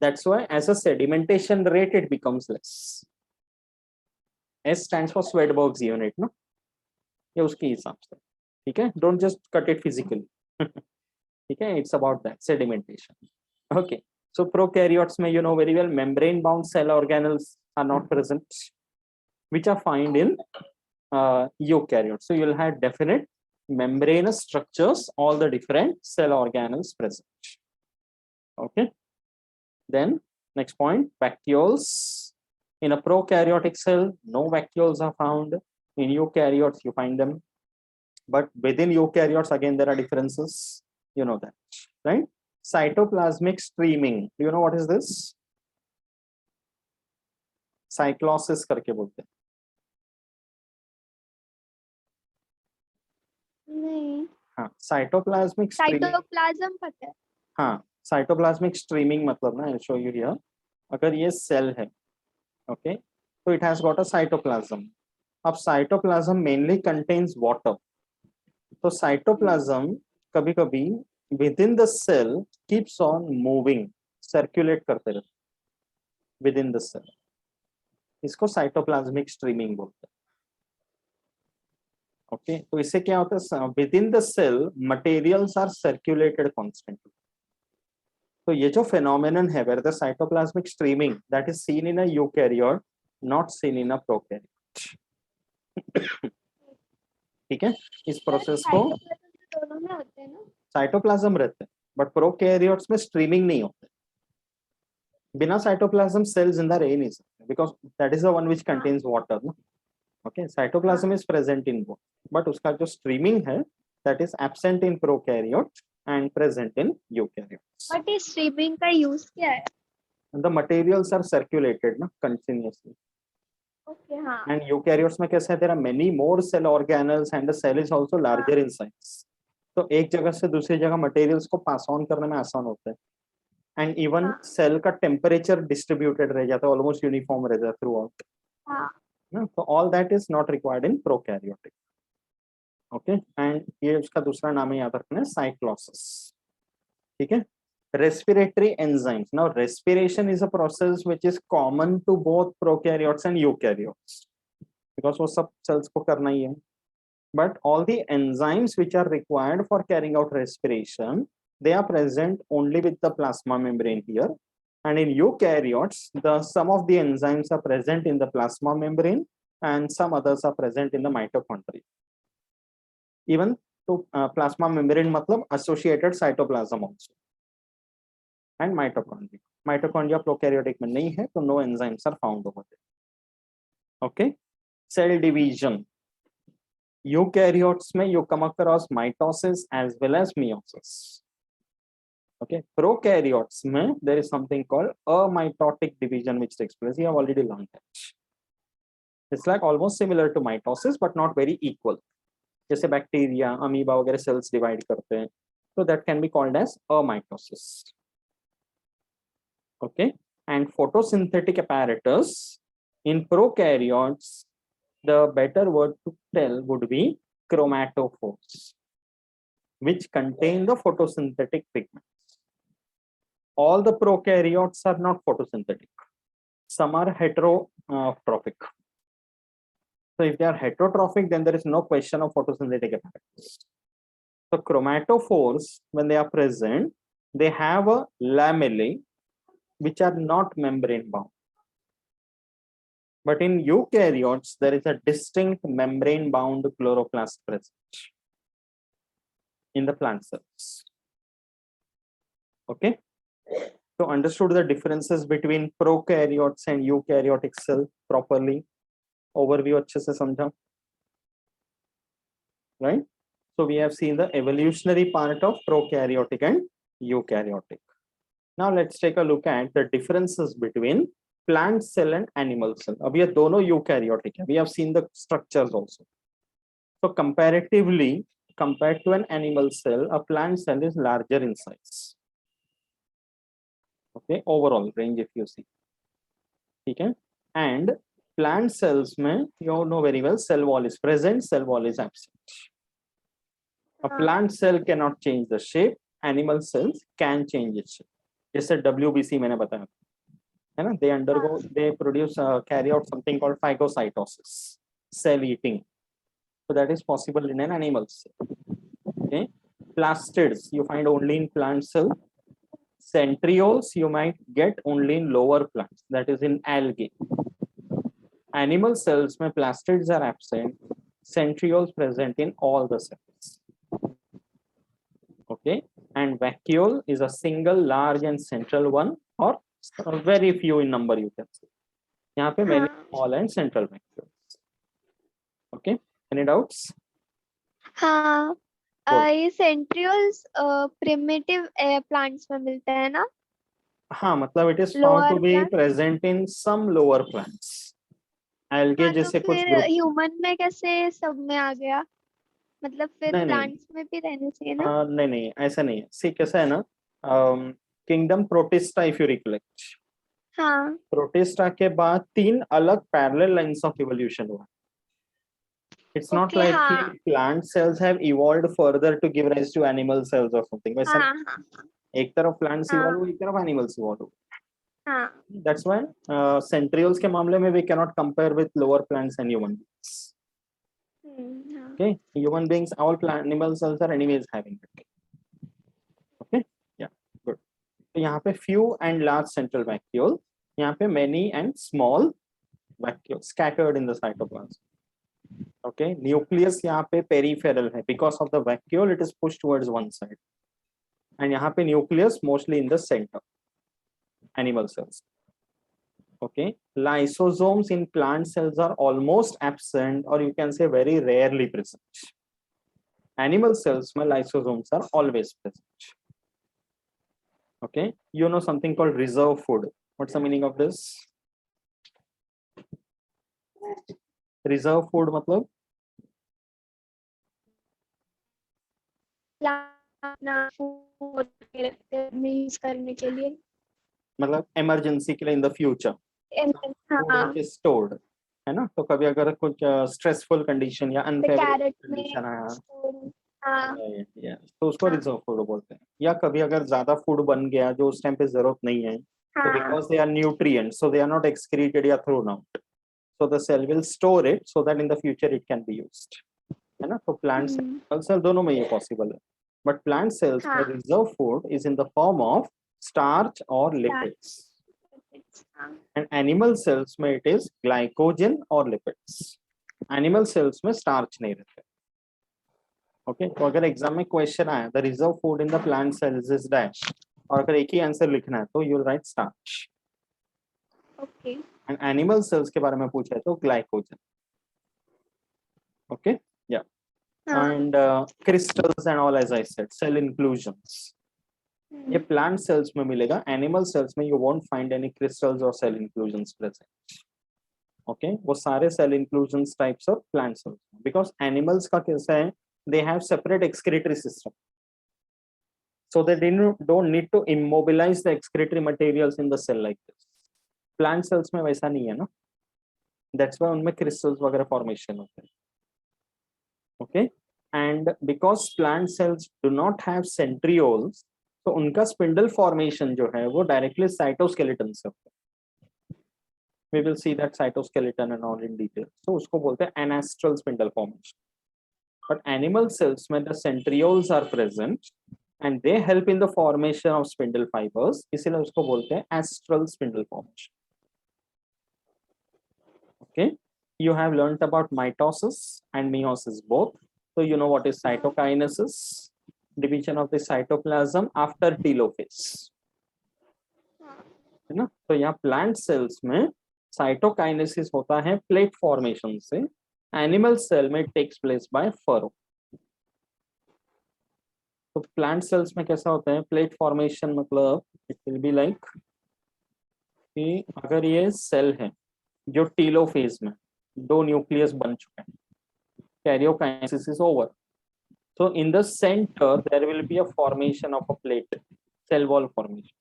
[SPEAKER 1] That's why as a sedimentation rate it becomes less. S stands for Swedberg's unit ना, ये उसके हिसाब से, ठीक है, don't just cut it physically. ठीक है, it's about that sedimentation. Okay, so prokaryotes में you know very well membrane bound cell organelles are not present, which are found in eukaryotes. So you'll have definite membranous structures, all the different cell organelles present. Okay, then next point, vacuoles. In a prokaryotic cell, no vacuoles are found. In eukaryotes you find them, but within eukaryotes again there are differences, you know that, right? Cytoplasmic streaming, do you know what is this? Cyclosis करके बोलते हैं।
[SPEAKER 2] नहीं,
[SPEAKER 1] हाँ, cytoplasmic streaming,
[SPEAKER 2] cytoplasm पता है।
[SPEAKER 1] हाँ, cytoplasmic streaming मतलब ना, आई शो यू हियर, अगर ये सेल है, ओके, तो it has got a cytoplasm. अब साइटोप्लाज्म मेनली कंटेन्स वाटर, तो साइटोप्लाज्म कभी कभी within the cell keeps on moving, circulate करते रहते विद इन द सेल, इसको साइटोप्लाज्मिक स्ट्रीमिंग बोलते हैं। ओके, तो इससे क्या होता है, within the cell materials are circulated constantly. तो ये जो phenomenon है where the cytoplasmic streaming that is seen in a eukaryote, not seen in a prokaryote. ठीक है, इस प्रोसेस को
[SPEAKER 2] साइटोप्लाज्म दोनों में होते हैं ना।
[SPEAKER 1] साइटोप्लाज्म रहते हैं, बट प्रोकैरियोट्स में स्ट्रीमिंग नहीं होते। बिना साइटोप्लाज्म सेल जिंदा रह नहीं सकते, because that is the one which contains water ना। Okay, cytoplasm is present in both, but उसका जो स्ट्रीमिंग है that is absent in prokaryote and present in eukaryotes.
[SPEAKER 2] But इस स्ट्रीमिंग का यूज क्या है?
[SPEAKER 1] The materials are circulated ना continuously.
[SPEAKER 2] Okay, हाँ।
[SPEAKER 1] And eukaryotes में कैसे है, there are many more cell organelles and the cell is also larger in size. तो एक जगह से दूसरी जगह materials को pass on करने में आसान होता है, and even cell का temperature distributed रह जाता है, almost uniform रह जाता है throughout. ना, तो all that is not required in prokaryotic. Okay, and ये उसका दूसरा नाम है, याद रखना है, cyclosis. ठीक है, respiratory enzymes. Now respiration is a process which is common to both prokaryotes and eukaryotes, because वो सब cells को करना ही है, but all the enzymes which are required for carrying out respiration, they are present only with the plasma membrane here, and in eukaryotes the some of the enzymes are present in the plasma membrane and some others are present in the mitochondria. Even to plasma membrane मतलब associated cytoplasm also, and mitochondria. Mitochondria prokaryotic में नहीं है, तो no enzymes are found over there. Okay, cell division. Eukaryotes में you come across mitosis as well as meiosis. Okay, prokaryotes में there is something called amitotic division which takes place. You have already learned that. It's like almost similar to mitosis but not very equal. जैसे bacteria, amoeba वगैरह cells divide करते हैं, so that can be called as amitosis. Okay, and photosynthetic apparatus. In prokaryotes, the better word to tell would be chromatophores, which contain the photosynthetic pigments. All the prokaryotes are not photosynthetic. Some are heterotrophic. So if they are heterotrophic, then there is no question of photosynthetic apparatus. So chromatophores, when they are present, they have a lamellae which are not membrane bound. But in eukaryotes, there is a distinct membrane bound chloroplast present in the plant cells. Okay. So understood the differences between prokaryotes and eukaryotic cell properly. Overview अच्छे से समझा, right? So we have seen the evolutionary part of prokaryotic and eukaryotic. Now let's take a look at the differences between plant cell and animal cell. अब ये दोनों eukaryotic है. We have seen the structures also. So comparatively, compared to an animal cell, a plant cell is larger in size. Okay, overall range if you see. Okay, and plant cells में you know very well, cell wall is present, cell wall is absent. A plant cell cannot change the shape, animal cells can change its shape. जैसे WBC मैंने बताया है ना, they undergo, they produce, carry out something called phagocytosis, cell eating. So that is possible in an animal cell. Okay, plastids you find only in plant cell. Centrioles you might get only in lower plants, that is in algae. Animal cells mein plastids are absent, centrioles present in all the cells. Okay, and vacuole is a single large and central one, or very few in number you can say. यहाँ पे many small and central vacuoles. Okay, any doubts?
[SPEAKER 2] हाँ, ये centrioles primitive plants में मिलते हैं ना?
[SPEAKER 1] हाँ, मतलब it is found to be present in some lower plants. Algae जैसे कुछ
[SPEAKER 2] फिर ह्यूमन में कैसे सब में आ गया? मतलब फिर प्लांट्स में भी रहने चाहिए ना?
[SPEAKER 1] नहीं ऐसा नहीं है. See कैसा है ना, kingdom protista if you recollect,
[SPEAKER 2] हाँ,
[SPEAKER 1] प्रोटिस्टा के बाद 3 अलग पैरेलल लाइंस ऑफ इवोल्यूशन हुआ. It's not like plant cells have evolved further to give rise to animal cells or something. वैसा एक तरफ plants evolve हुए, एक तरफ animals evolve हुए. That's why centrioles के मामले में we cannot compare with lower plants and human beings. Okay, human beings, all plant animal cells are anyways having it. Okay, yeah, good. तो यहाँ पे few and large central vacuole, यहाँ पे many and small vacuole scattered in the cytoplasm. Okay, nucleus यहाँ पे peripheral है, because of the vacuole it is pushed towards one side, and यहाँ पे nucleus mostly in the center, animal cells. Okay, lysosomes in plant cells are almost absent, or you can say very rarely present. Animal cells में lysosomes are always present. Okay, you know something called reserve food. What's the meaning of this? Reserve food मतलब
[SPEAKER 2] करने के लिए,
[SPEAKER 1] मतलब emergency के लिए in the future. Food which is stored, है ना. तो कभी अगर कुछ स्ट्रेसफुल कंडीशन या अनफेवरेबल कंडीशन आया, तो उसको रिजर्व फूड बोलते हैं. या कभी अगर ज्यादा फूड बन गया जो उस टाइम पे जरूरत नहीं है, तो because they are nutrients, so they are not excreted या thrown out, so the cell will store it so that in the future it can be used, है ना. तो प्लांट सेल दोनों में ये पॉसिबल है. बट प्लांट सेल्स में reserve food is in the form of starch और lipids, and animal cells में it is glycogen or lipids. Animal cells में starch नहीं रहते. Okay, तो अगर एग्जाम में क्वेश्चन आया the reserve food in the plant cells is dash, और अगर एक ही आंसर लिखना है तो you'll write starch. Okay. And animal cells के बारे में पूछा है तो glycogen. Okay, yeah. And crystals and all, as I said, cell inclusions. ये प्लांट सेल्स में मिलेगा. एनिमल सेल्स में you won't find any crystals और सेल इंक्लूजन्स प्रेजेंट. ओके, वो सारे cell inclusions types of plant cells, because animals का कैसा है, they have separate excretory system, so they don't need to immobilise the excretory materials in the cell like this. Plant cells में वैसा नहीं है ना, दैट्स व्हाई उनमें crystals वगैरह फॉर्मेशन होते हैं. Okay, and because plant cells do not have centrioles, तो उनका स्पिंडल फॉर्मेशन जो है वो डायरेक्टली साइटोस्केलेटन से होता है. We will see that cytoskeleton and all in detail. So उसको बोलते हैं anastral spindle formation. But animal cells में the centrioles are present and they help in the formation of spindle fibers. इसीलिए उसको बोलते हैं astral spindle formation. Okay, you have learnt about mitosis and meiosis both. So you know what is cytokinesis, division of the cytoplasm after telophase. है ना. तो यहाँ plant cells में cytokinesis होता है प्लेट फॉर्मेशन से, एनिमल सेल में takes place by furrow. तो प्लांट सेल्स में कैसा होता है प्लेट फॉर्मेशन, मतलब इट विल बी लाइक कि अगर ये सेल है जो टीलोफेज में 2 न्यूक्लियस बन चुके हैं, karyokinesis is over, so in the center there will be a formation of a plate, cell wall formation,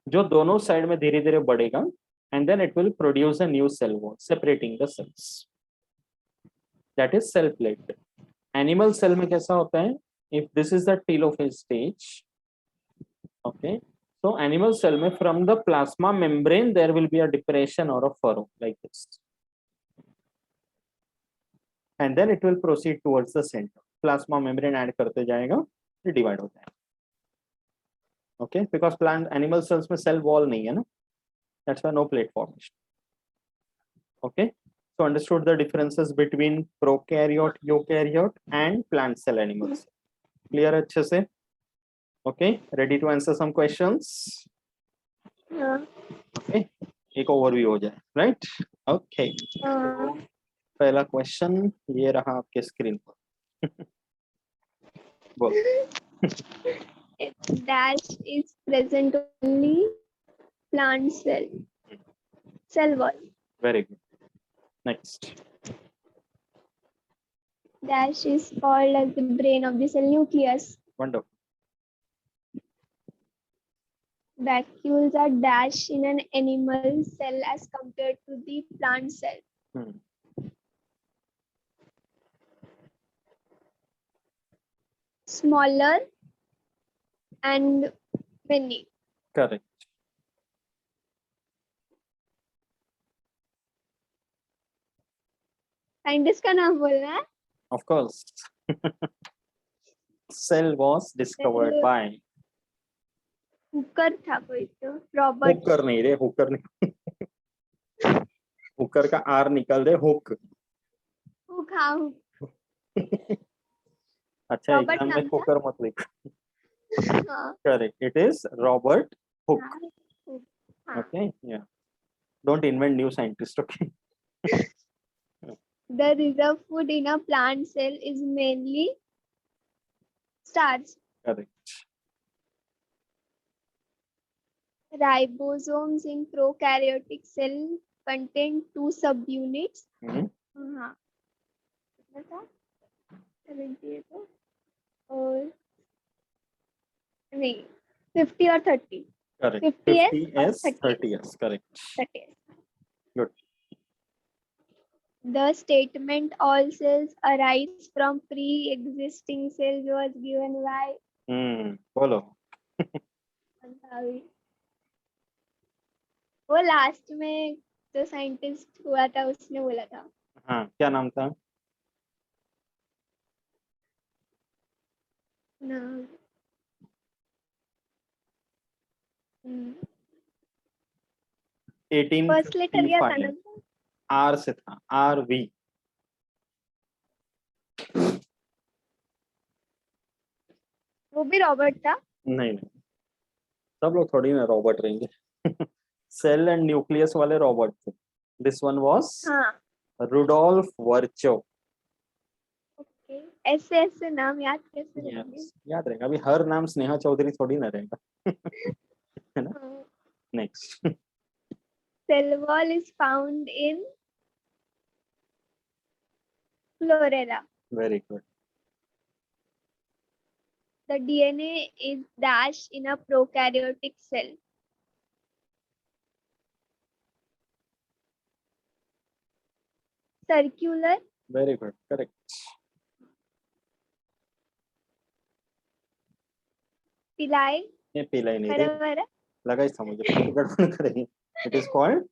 [SPEAKER 1] जो दोनों साइड में धीरे धीरे बढ़ेगा, and then it will produce a new cell wall separating the cells. That is cell plate. Animal cell में कैसा होता है, if this is the telophase stage, okay, so animal cell में from the plasma membrane there will be a depression or a furrow like this, and then it will proceed towards the center. Plasma membrane add करते जाएगा, फिर divide होता है. Okay, because plant animal cells में cell wall नहीं है ना, that's why no plate formation. Okay, so understood the differences between prokaryote, eukaryote and plant cell animals. Clear अच्छे से? Okay, ready to answer some questions? Okay, एक overview हो जाए, right? Okay, so पहला question ये रहा आपके स्क्रीन पर. बोल.
[SPEAKER 2] Dash is present only plant cell wall.
[SPEAKER 1] Very good. Next.
[SPEAKER 2] Dash is called as the brain of the cell nucleus.
[SPEAKER 1] Wonderful.
[SPEAKER 2] Vacuoles are dash in an animal cell as compared to the plant cell. Smaller and many.
[SPEAKER 1] Correct.
[SPEAKER 2] Scientist का नाम बोलना है.
[SPEAKER 1] Of course. Cell was discovered by
[SPEAKER 2] Hooker था कोई तो, Robert.
[SPEAKER 1] Hooker नहीं रे, Hooker नहीं. हुकर का आर निकल दे, हुक.
[SPEAKER 2] हुक, हाँ हुक.
[SPEAKER 1] अच्छा,
[SPEAKER 2] रॉबर्ट
[SPEAKER 1] एग्जाम में
[SPEAKER 2] नाम था.
[SPEAKER 1] हुकर मत लिख.
[SPEAKER 2] हाँ.
[SPEAKER 1] Correct. It is Robert Hooke.
[SPEAKER 2] हाँ, हुक. हाँ.
[SPEAKER 1] Okay. Yeah. Don't invent new scientist. Okay.
[SPEAKER 2] The reserve food in a plant cell is mainly starch.
[SPEAKER 1] Correct.
[SPEAKER 2] Ribosomes in prokaryotic cell contain 2 subunits.
[SPEAKER 1] Hmm.
[SPEAKER 2] हाँ. कितना था? 78 था. और नहीं, 50 और 30.
[SPEAKER 1] Correct.
[SPEAKER 2] 50s
[SPEAKER 1] 50s, 30s. Correct.
[SPEAKER 2] 30s.
[SPEAKER 1] Good.
[SPEAKER 2] The statement all cells arise from pre-existing cells was given by
[SPEAKER 1] बोलो.
[SPEAKER 2] वो last में जो साइंटिस्ट हुआ था उसने बोला था.
[SPEAKER 1] हाँ, क्या नाम था?
[SPEAKER 2] ना. फर्स्ट लेटर क्या था ना?
[SPEAKER 1] 1855. आर से था, RV.
[SPEAKER 2] वो भी रॉबर्ट था.
[SPEAKER 1] नहीं, सब लोग थोड़ी ना रॉबर्ट रहेंगे. सेल एंड न्यूक्लियस वाले रॉबर्ट थे. This one was Rudolf Virchow.
[SPEAKER 2] Okay, ऐसे ऐसे नाम याद कैसे रहेंगे?
[SPEAKER 1] याद रहेगा. अभी हर नाम स्नेहा चौधरी थोड़ी ना रहेगा. है ना. Next.
[SPEAKER 2] Cell wall is found in florella.
[SPEAKER 1] Very good.
[SPEAKER 2] The DNA is dash in a prokaryotic cell. circular,
[SPEAKER 1] Very good. Correct.
[SPEAKER 2] pili,
[SPEAKER 1] ये पीला ही नहीं रे,
[SPEAKER 2] बराबर है,
[SPEAKER 1] लगा ही था मुझे फिर गड़बड़ करेंगे. It is called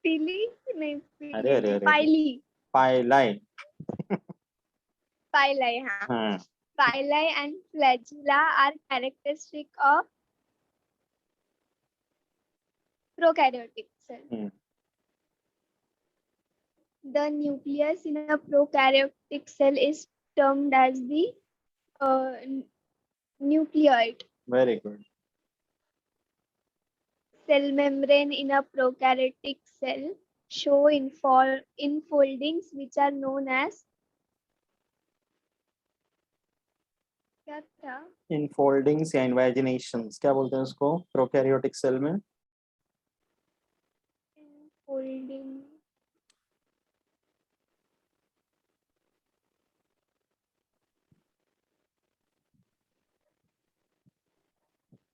[SPEAKER 2] pili नहीं
[SPEAKER 1] अरे अरे
[SPEAKER 2] pili
[SPEAKER 1] अरे
[SPEAKER 2] pili
[SPEAKER 1] पाइलाई.
[SPEAKER 2] pili हाँ
[SPEAKER 1] हाँ.
[SPEAKER 2] pili and flagella are characteristic of prokaryotic cell.
[SPEAKER 1] Hmm.
[SPEAKER 2] The nucleus in a prokaryotic cell is termed as the nucleoid.
[SPEAKER 1] Very good.
[SPEAKER 2] Cell membrane in a prokaryotic cell show infoldings which are known as क्या था?
[SPEAKER 1] Infoldings या invaginations क्या बोलते हैं उसको prokaryotic cell में?
[SPEAKER 2] Infolding.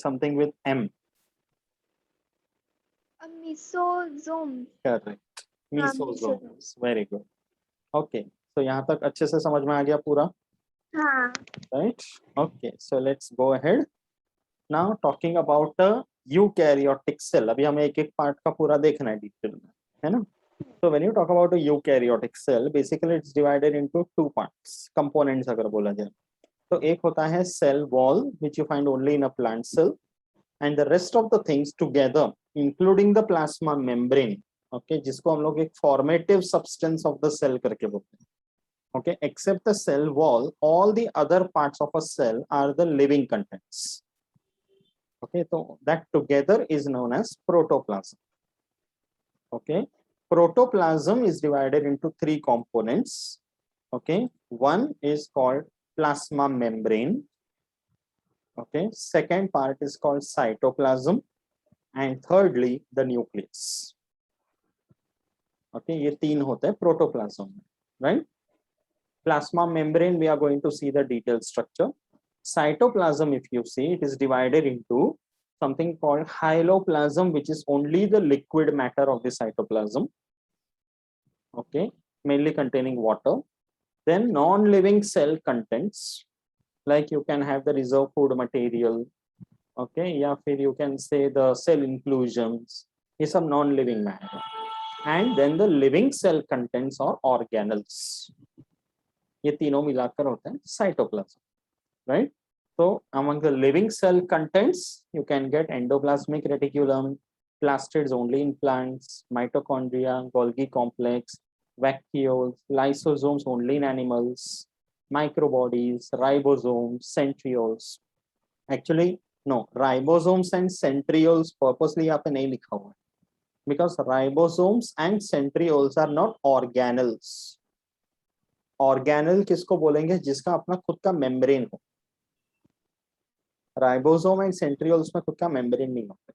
[SPEAKER 1] Something with M.
[SPEAKER 2] A mesosome.
[SPEAKER 1] Correct.
[SPEAKER 2] हाँ,
[SPEAKER 1] Mesosomes. Very good. Okay. So यहाँ तक अच्छे से समझ में आ गया पूरा.
[SPEAKER 2] हाँ.
[SPEAKER 1] Right. Okay. So let's go ahead. Now talking about the eukaryotic cell. अभी हमें एक एक पार्ट का पूरा देखना है डिटेल में, है ना? So when you talk about a eukaryotic cell, basically it's divided into two parts, components अगर बोला जाए. तो एक होता है cell wall, which you find only in a plant cell, and the rest of the things together, including the plasma membrane, okay, जिसको हम लोग एक formative substance of the cell करके बोलते हैं. Okay, except the cell wall, all the other parts of a cell are the living contents. Okay, so that together is known as protoplasm. Okay, protoplasm is divided into three components. Okay, one is called plasma membrane. Okay, second part is called cytoplasm, and thirdly the nucleus. Okay, ये तीन होते हैं protoplasm, right? Plasma membrane, we are going to see the detailed structure. Cytoplasm, if you see, it is divided into something called hyaloplasm, which is only the liquid matter of the cytoplasm. Okay, mainly containing water. Then non-living cell contents, like you can have the reserve food material. Okay, या फिर you can say the cell inclusions, ये सब non-living matter. And then the living cell contents or organelles. ये तीनों मिलाकर होता है cytoplasm, right? So among the living cell contents, you can get endoplasmic reticulum, plastids only in plants, mitochondria, Golgi complex, vacuoles, lysosomes only in animals, microbodies, ribosomes, centrioles. Actually, no, ribosomes and centrioles purposely यहाँ पे नहीं लिखा हुआ है, because ribosomes and centrioles are not organelles. Organelle किसको बोलेंगे? जिसका अपना खुद का मेम्ब्रेन हो. Ribosome and centrioles में खुद का मेम्ब्रेन नहीं होता.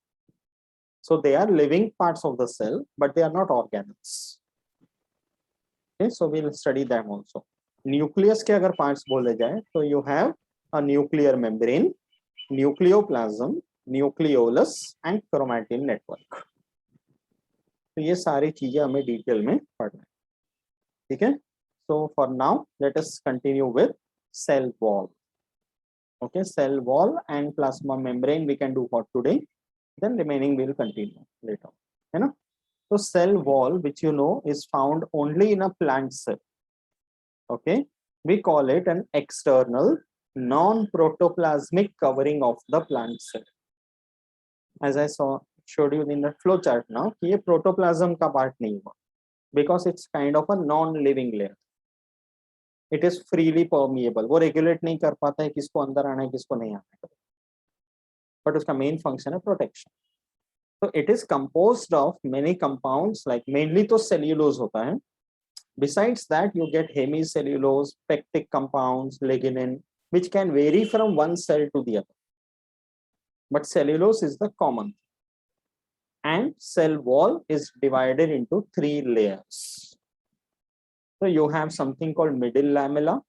[SPEAKER 1] So they are living parts of the cell, but they are not organelles. Okay, so we'll study them also. Nucleus के अगर parts बोले जाए, तो you have a nuclear membrane, nucleoplasm, nucleolus and chromatin network. तो ये सारी चीजें हमें डिटेल में पढ़ना है. ठीक है? So for now, let us continue with cell wall. Okay, cell wall and plasma membrane we can do for today. Then remaining will continue later. You know? So cell wall, which you know is found only in a plant cell. Okay, we call it an external non-protoplasmic covering of the plant cell. As I showed you in the flow chart now, कि ये protoplasm का part नहीं हुआ, because it's kind of a non-living layer. It is freely permeable. वो regulate नहीं कर पाता है किसको अंदर आना है किसको नहीं आना है. But उसका main function है protection. So it is composed of many compounds, like mainly तो cellulose होता है. Besides that, you get hemicellulose, pectic compounds, lignin, which can vary from one cell to the other. But cellulose is the common. And cell wall is divided into three layers. So you have something called middle lamella,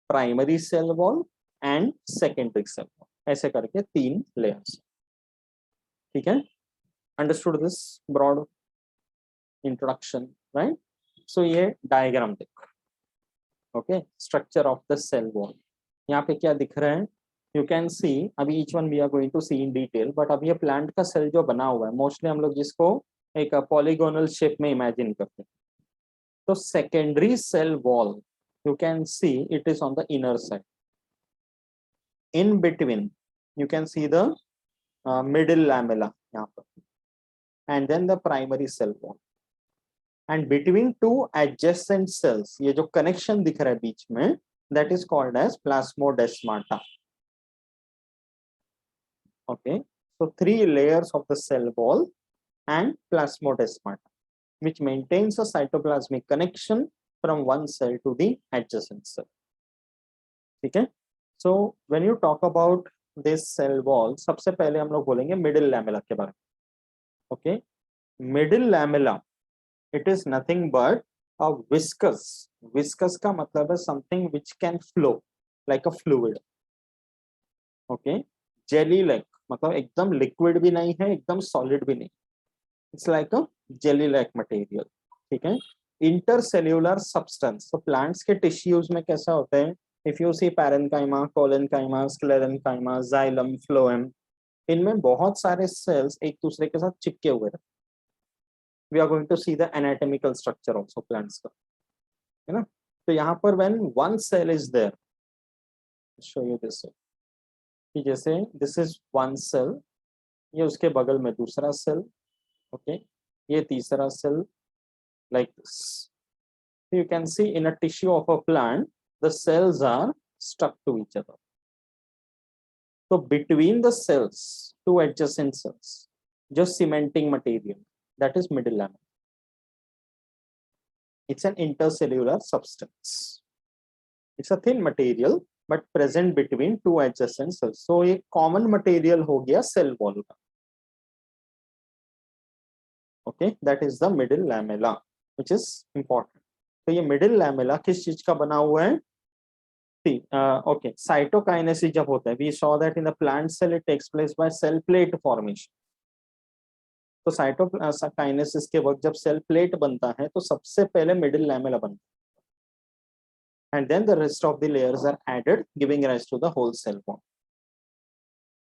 [SPEAKER 1] primary cell wall, and secondary cell wall. ऐसे करके तीन layers. ठीक है? Understood this broad introduction? Right. So ये diagram देखो. Okay, structure of the cell wall. यहाँ पे क्या दिख रहा है, यू कैन सी. अभी each one we are going to see in detail, but अब ये प्लांट का सेल जो बना हुआ है, मोस्टली हम लोग जिसको एक पॉलीगोनल शेप में इमेजिन करते हैं. तो secondary cell wall, you can see it is on the inner side. In between you can see the middle lamella यहाँ पर, and then the primary cell wall. And between two adjacent cells, ये जो connection दिख रहा है बीच में, that is called as plasmodesmata. Okay, so 3 layers of the cell wall and plasmodesmata, which maintains a cytoplasmic connection from one cell to the adjacent cell. Okay, so when you talk about this cell wall, सबसे पहले हम लोग बोलेंगे middle lamella के बारे में. Okay, middle lamella, it is nothing but a viscous. Viscous का मतलब है something which can flow like a fluid. Okay, jelly like, मतलब एकदम लिक्विड भी नहीं है, एकदम सॉलिड भी नहीं. It's like a jelly like material. ठीक है. Intercellular substance. तो प्लांट्स के टिश्यूज में कैसा होता है, if you see parenchyma, collenchyma, sclerenchyma, xylem, phloem, इनमें बहुत सारे सेल्स एक दूसरे के साथ चिपके हुए रहते. We are going to see the anatomical structure also plants का, है ना. तो यहाँ पर when one cell is there, show you this. कि जैसे दिस इज वन सेल, ये उसके बगल में दूसरा सेल. ओके, ये तीसरा cell, like this. You can see in a tissue of a plant the cells are stuck to each other. तो between the cells, two adjacent cells, जो cementing material, that is middle lamella. It's an intercellular substance. It's a thin material but present between two adjacent cells. So एक common material हो गया cell wall का. Okay, that is the middle lamella, which is important. तो ये middle lamella किस चीज का बना हुआ है? Okay, cytokinesis जब होता है, we saw that in the plant cell it takes place by cell plate formation. तो cytokinesis के वक्त जब cell plate बनता है, तो सबसे पहले middle lamella बनता है. And then the rest of the layers are added, giving rise to the whole cell wall.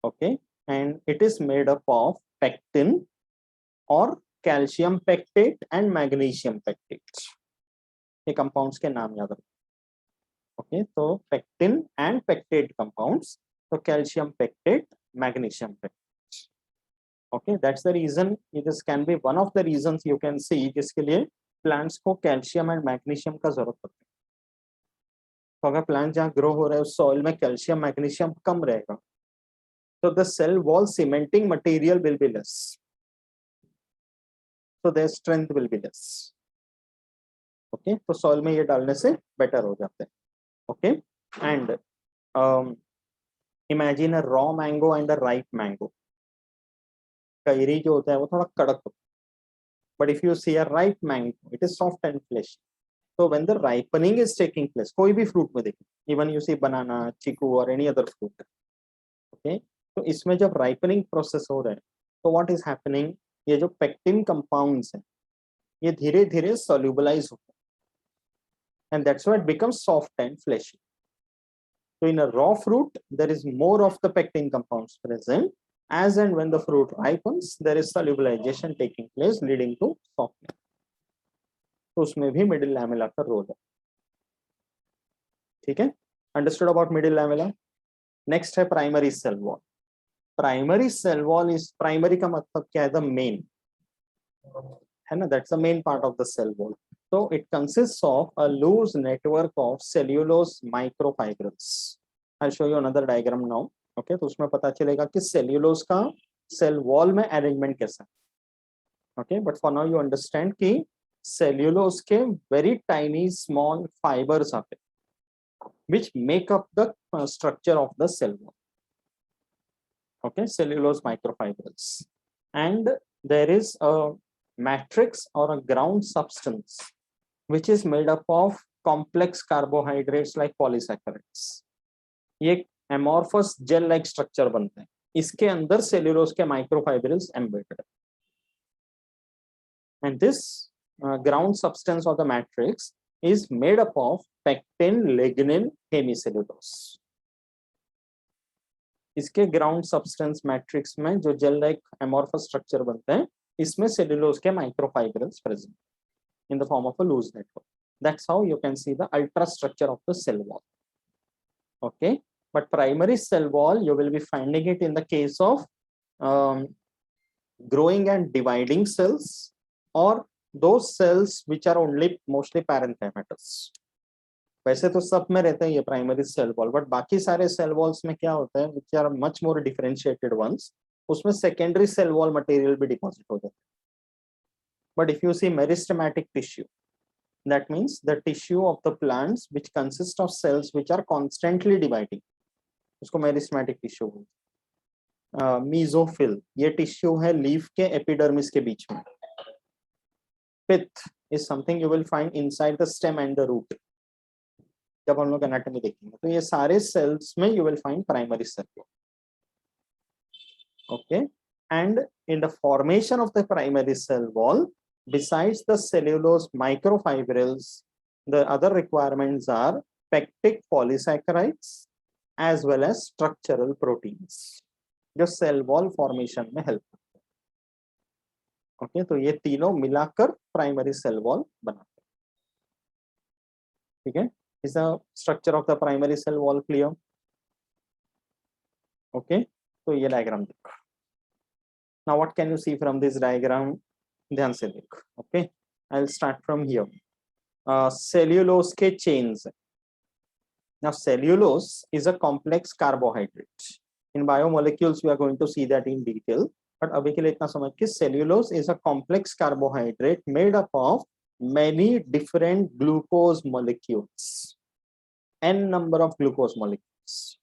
[SPEAKER 1] Okay, and it is made up of pectin or calcium pectate and magnesium pectate. ये compounds के नाम याद रखो. Okay, so pectin and pectate compounds, so calcium pectate, magnesium pectate. Okay, that's the reason. This can be one of the reasons you can see जिसके लिए plants को calcium and magnesium का जरूरत पड़ती है. तो अगर प्लांट जहाँ ग्रो हो रहा है उस सॉइल में कैल्शियम मैग्नीशियम कम रहेगा, तो the cell wall cementing material will be less, so their strength will be less. Okay, तो सॉइल में ये डालने से बेटर हो जाते हैं. Okay, and imagine a raw mango and a ripe mango. Carry जो होता है वो थोड़ा कड़क होता है, but if you see a ripe mango, it is soft and fleshy. So when the ripening is taking place, कोई भी फ्रूट में देखिए, even you see banana, chiku or any other fruit, okay, तो इसमें जब ripening process हो रहा है, तो what is happening, ये जो pectin compounds हैं, ये धीरे धीरे solubilize होते हैं, and that's why it becomes soft and fleshy. So in a raw fruit, there is more of the pectin compounds present. As and when the fruit ripens, there is solubilization taking place, leading to softness. तो उसमें भी middle lamella का role है. ठीक है, understood about middle lamella. Next है primary cell wall. Primary cell wall is, primary का मतलब क्या है, द मेन, है ना, that's the main part of the cell wall. तो it consist of a loose network of cellulose microfibrils. I show you another diagram now. Okay, तो उसमें पता चलेगा कि सेल्यूलोज का सेल वॉल में अरेंजमेंट कैसा है. Okay, but for now you understand कि सेल्यूलोज के वेरी टाइनी स्मॉल फाइबर्स आते हैं which make up the structure of the cell wall. Okay, cellulose microfibrils, and there is a matrix or a ground substance which is made up of complex carbohydrates like polysaccharides. ये amorphous gel like structure बनते हैं, इसके अंदर cellulose के microfibrils embedded, and this ground substance of the matrix is made up of pectin, lignin, hemicellulose. इसके ground substance matrix में जो gel like amorphous structure बनते हैं, इसमें सेल्यूलोज के microfibrils present in the form of a loose network. That's how you can see the ultrastructure of the cell wall. Okay, but primary cell wall you will be finding it in the case of growing and dividing cells, or those cells which are only mostly parenchymatous. वैसे तो सब में रहते हैं ये primary cell wall, but बाकी सारे cell walls में क्या होता है, which are much more differentiated ones, उसमें सेकेंडरी सेल वॉल मटेरियल भी डिपॉजिट हो जाता है. But if you see meristematic tissue, that means the tissue of the plants which consist of cells which are constantly dividing, उसको meristematic tissue बोलते हैं. Mesophyll, ये tissue है लीफ के एपिडर्मिस के बीच में. Pith is something you will find inside the stem and the root. जब हम लोग एनाटॉमी देखेंगे तो ये सारे सेल्स में you will find primary cell wall. Okay, and in the formation of the primary cell wall, besides the cellulose microfibrils, the other requirements are pectic polysaccharides as well as structural proteins, जो cell wall formation में help करते हैं. Okay, तो ये तीनों मिलाकर primary cell wall बनाते हैं. ठीक है, is the structure of the primary cell wall clear? Okay, तो ये diagram देखो. Now what can you see from this diagram? ध्यान से देख. Okay, I'll start from here. Cellulose के chains. Now cellulose is a complex carbohydrate. In biomolecules we are going to see that in detail, but अभी के लिए इतना समझ कि cellulose is a complex carbohydrate made up of many different glucose molecules, n number of glucose molecules.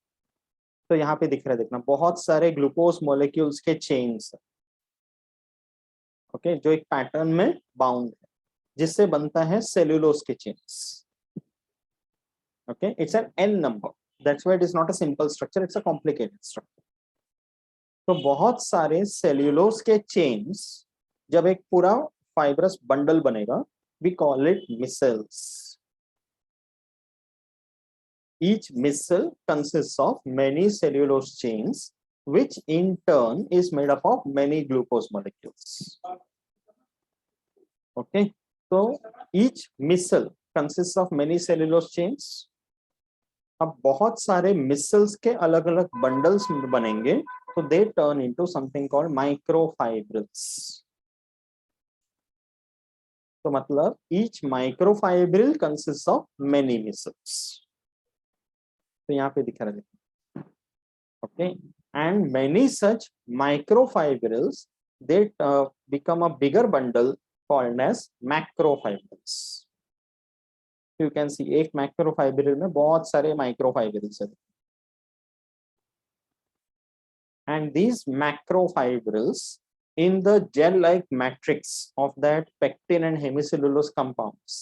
[SPEAKER 1] तो यहाँ पे दिख रहा है, देखना, बहुत सारे ग्लूकोज मॉलिक्यूल्स के चेन्स. ओके, जो एक पैटर्न में बाउंड है, जिससे बनता है सेल्यूलोज के chains. Okay, it's an an number, that's why it is not a simple structure, it's a complicated structure. तो बहुत सारे सेल्यूलोज के चेन्स, जब एक पूरा फाइब्रस बंडल बनेगा, we call it micelles. Each micelle consists of many cellulose chains, which in turn is made up of many glucose molecules. Okay, so each micelle consists of many cellulose chains. अब बहुत सारे micelles के अलग अलग bundles बनेंगे, तो they turn into something called microfibrils. तो मतलब each microfibril consists of many micelles. तो यहाँ पे दिखा रहा है. Okay, and many such microfibrils they become a bigger bundle called as macrofibrils. You can see एक मैक्रोफाइब्रिल में बहुत सारे माइक्रोफाइब्रिल्स है, and these macrofibrils in the gel like matrix of that pectin and hemicellulose compounds,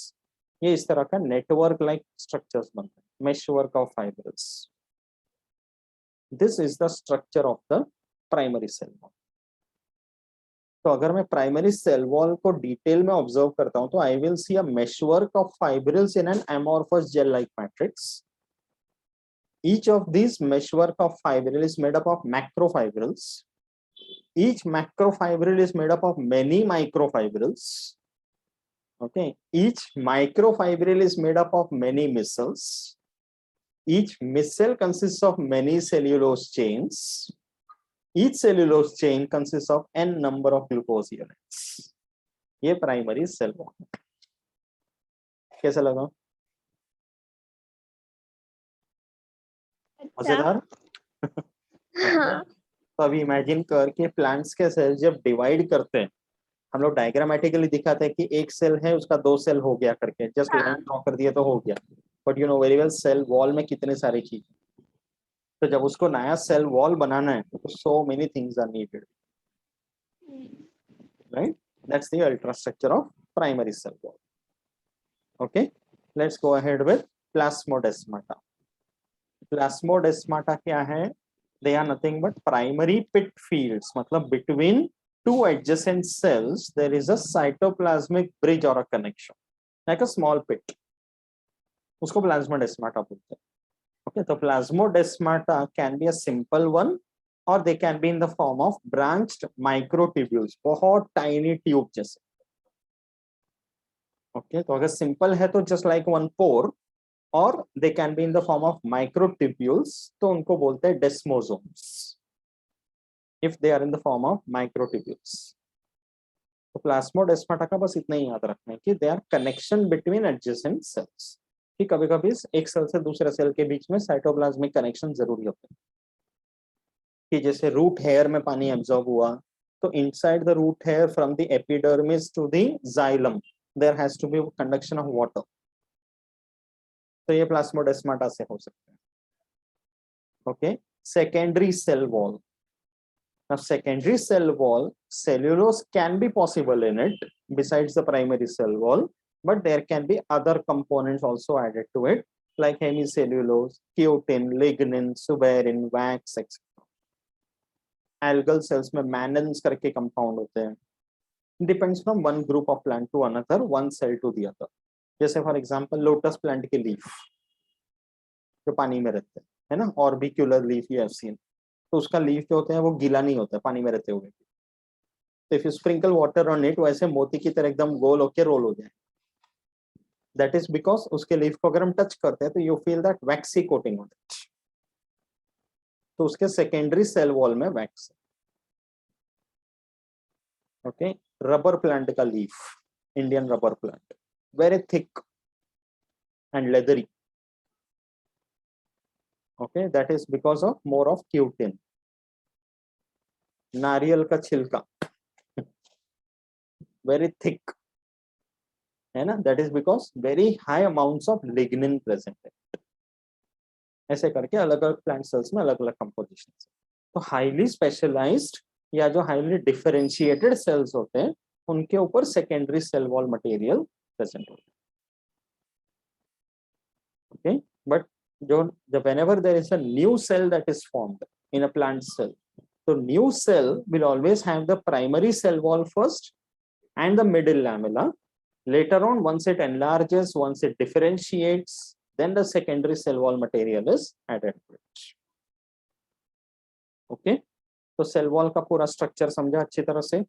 [SPEAKER 1] ये इस तरह का network like structures बनते हैं, meshwork of fibrils. This is the structure of the primary cell wall. तो अगर मैं प्राइमरी सेल वॉल को डिटेल में ऑब्जर्व करता हूं, तो I will see a meshwork of fibrils in an amorphous gel like matrix. Each of these meshwork of fibril is made up of macrofibrils. Each macrofibril is made up of many microfibrils. Okay, each microfibril is made up of many micelles. Each micelle consists of many cellulose chains. Each cellulose chain consists of n number of glucose units. ये primary cell wall. कैसा लगा? मजेदार.
[SPEAKER 2] हाँ.
[SPEAKER 1] तो अभी imagine कर के plants के सेल जब डिवाइड करते हैं, हम लोग डायग्रामेटिकली दिखाते हैं कि एक सेल है उसका दो सेल हो गया करके, जस्ट लाइन ड्रॉ कर दिया तो हो गया. But you know very well cell wall में कितने सारी चीज, तो जब उसको नया सेल वॉल बनाना है तो so many things are needed, right? That's the ultrastructure of primary cell wall. Okay, let's go ahead with plasmodesmata. Plasmodesmata क्या है? They are nothing but primary pit fields, मतलब between two adjacent cells, there is a cytoplasmic bridge or a connection, like a small pit. उसको plasmodesmata बोलते हैं. Okay, so plasmodesmata can be a simple one, or they can be in the form of branched microtubules, बहुत tiny tube जैसे. Okay, तो अगर simple है तो just like one pore, or they can be in the form of microtubules, तो उनको बोलते हैं desmosomes. If they are in the form of microtubules. तो प्लाज्मोडेस्माटा का बस इतना ही याद रखना है कि they are connection between adjacent cells, कि कभी कभी एक सेल से दूसरे सेल के बीच में साइटोप्लाज्मिक कनेक्शन जरूरी होते हैं. कि जैसे रूट हेयर में पानी एब्जॉर्ब हुआ, तो inside the root hair from the epidermis to the xylem there has to be conduction of water. तो ये प्लाज्मोडेस्माटा से हो सकता है. Okay, secondary cell wall. Now, secondary cell wall, cellulose can be possible in it besides the primary cell wall, but there can be other components also added to it, like hemicellulose, cutin, lignin, suberin, wax, etc. Algal cells में mannans करके compound होते हैं. Depends from one group of plant to another, one cell to the other. जैसे for example lotus plant के leaf जो पानी में रहते हैं, है ना, orbicular leaf you have seen. तो उसका लीफ जो होता है वो गीला नहीं होता पानी में रहते हुए. तो if you sprinkle water on it, वैसे मोती की तरह एकदम गोल होके रोल हो जाए. दैट इज बिकॉज उसके लीफ को अगर हम टच करते हैं तो you feel that vaccine coating on it. तो उसके सेकेंडरी सेल वॉल में वैक्स. ओके, रबर प्लांट का leaf, Indian rubber plant, very thick and leathery. Okay, that is because of more of cutin. नारियल का छिलका very thick, है ना, that is because very high amounts of lignin present है. ऐसे करके अलग अलग प्लांट सेल्स में अलग अलग कंपोजिशन. तो हाईली स्पेशलाइज्ड या जो हाईली डिफरेंशिएटेड सेल्स होते हैं उनके ऊपर secondary cell wall material present होता है. ओके, बट जो whenever there is a new cell that is formed in a plant cell, so new cell will always have the primary cell wall first and the middle lamella. Later on, once it enlarges, once it differentiates, then the secondary cell wall material is added to it. Okay, तो cell wall का पूरा structure समझा अच्छी तरह से.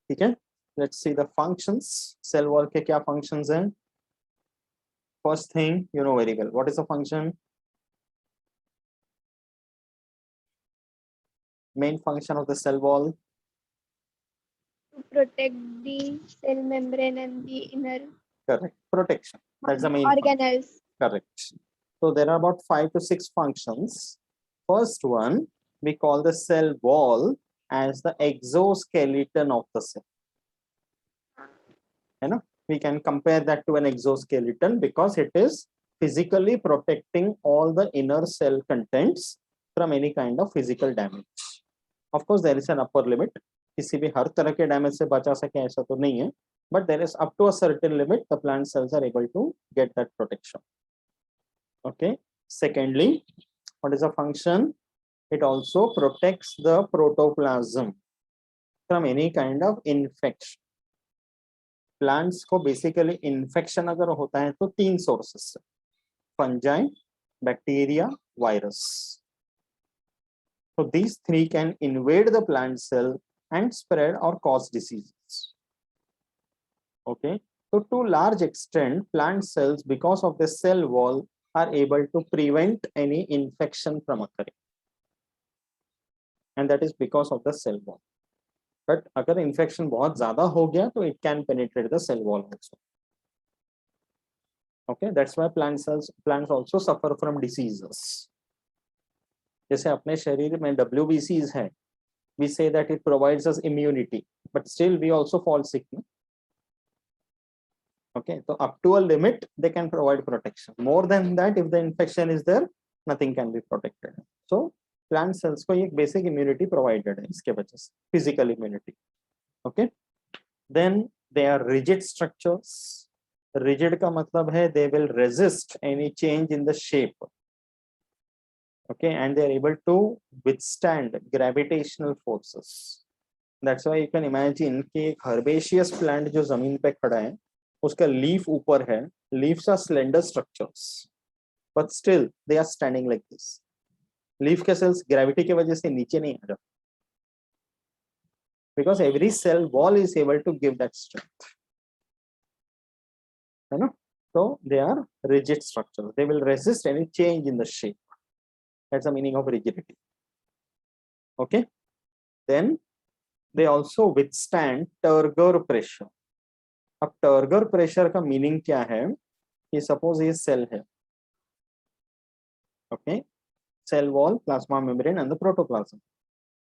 [SPEAKER 1] ठीक है, let's see the functions. Cell wall के क्या functions हैं? First thing, you know very well. What is the function? Main function of the cell wall?
[SPEAKER 2] To protect the cell membrane and the inner
[SPEAKER 1] Correct. Protection. That's the main
[SPEAKER 2] organelles.
[SPEAKER 1] function. Correct. So there are about 5 to 6 functions. First one, we call the cell wall as the exoskeleton of the cell. You know, we can compare that to an exoskeleton because it is physically protecting all the inner cell contents from any kind of physical damage. Of course, there is an upper limit. किसी भी हर तरह के damage से बचा सके ऐसा तो नहीं है, but there is up to a certain limit the plant cells are able to get that protection. Okay. Secondly, what is the function? It also protects the protoplasm from any kind of infection. Plants को basically infection अगर होता है तो 3 sources से, fungi, bacteria, virus. So these 3 can invade the plant cell and spread or cause diseases. Okay, so to large extent plant cells, because of the cell wall, are able to prevent any infection from occurring, and that is because of the cell wall. But अगर infection बहुत ज्यादा हो गया तो it can penetrate the cell wall also. Okay, that's why plants also suffer from diseases. जैसे अपने शरीर में WBCs है, we say that it provides us immunity, but still we also fall sick. No? Okay, so up to a limit they can provide protection. More than that, if the infection is there, nothing can be protected. So plant cells को एक basic immunity provided है इसके वजह से, physical immunity. Okay, then they are rigid structures. Rigid का मतलब है they will resist any change in the shape. Okay, and they are able to withstand gravitational forces. That's why you can imagine कि एक herbaceous plant जो जमीन पे खड़ा है, उसका लीफ ऊपर है, leaves are slender structures, but still they are standing like this. Leaf के सेल्स ग्रेविटी की वजह से नीचे नहीं आ जाते, because every cell wall is able to give that strength, है ना. So they are rigid structures. They will resist any change in the shape. That's the meaning of rigidity. Okay. Then they also withstand Turgor pressure. अब Turgor pressure का meaning क्या है? कि suppose ये cell है. Okay. Cell wall, plasma membrane, and the protoplasm.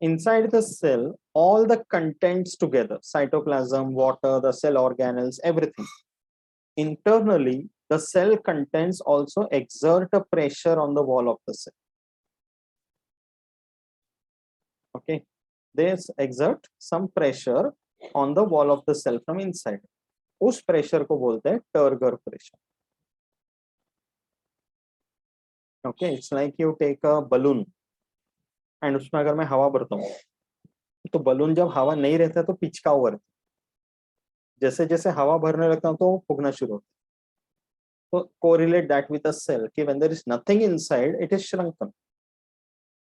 [SPEAKER 1] Inside the cell, all the contents together, cytoplasm, water, the cell organelles, everything. Internally, the cell contents also exert a pressure on the wall of the cell. Okay, they exert some pressure on the wall of the cell from inside. उस pressure को बोलते हैं Turgor pressure. Okay, it's like you take a balloon and उसमें अगर मैं हवा भरता हूँ, तो बलून जब हवा नहीं रहता है तो पिचका हुआ रहता है. जैसे जैसे हवा भरने लगता हूँ तो फूकना शुरू होता है. तो correlate that with a cell कि when there is nothing inside, it is shrunken.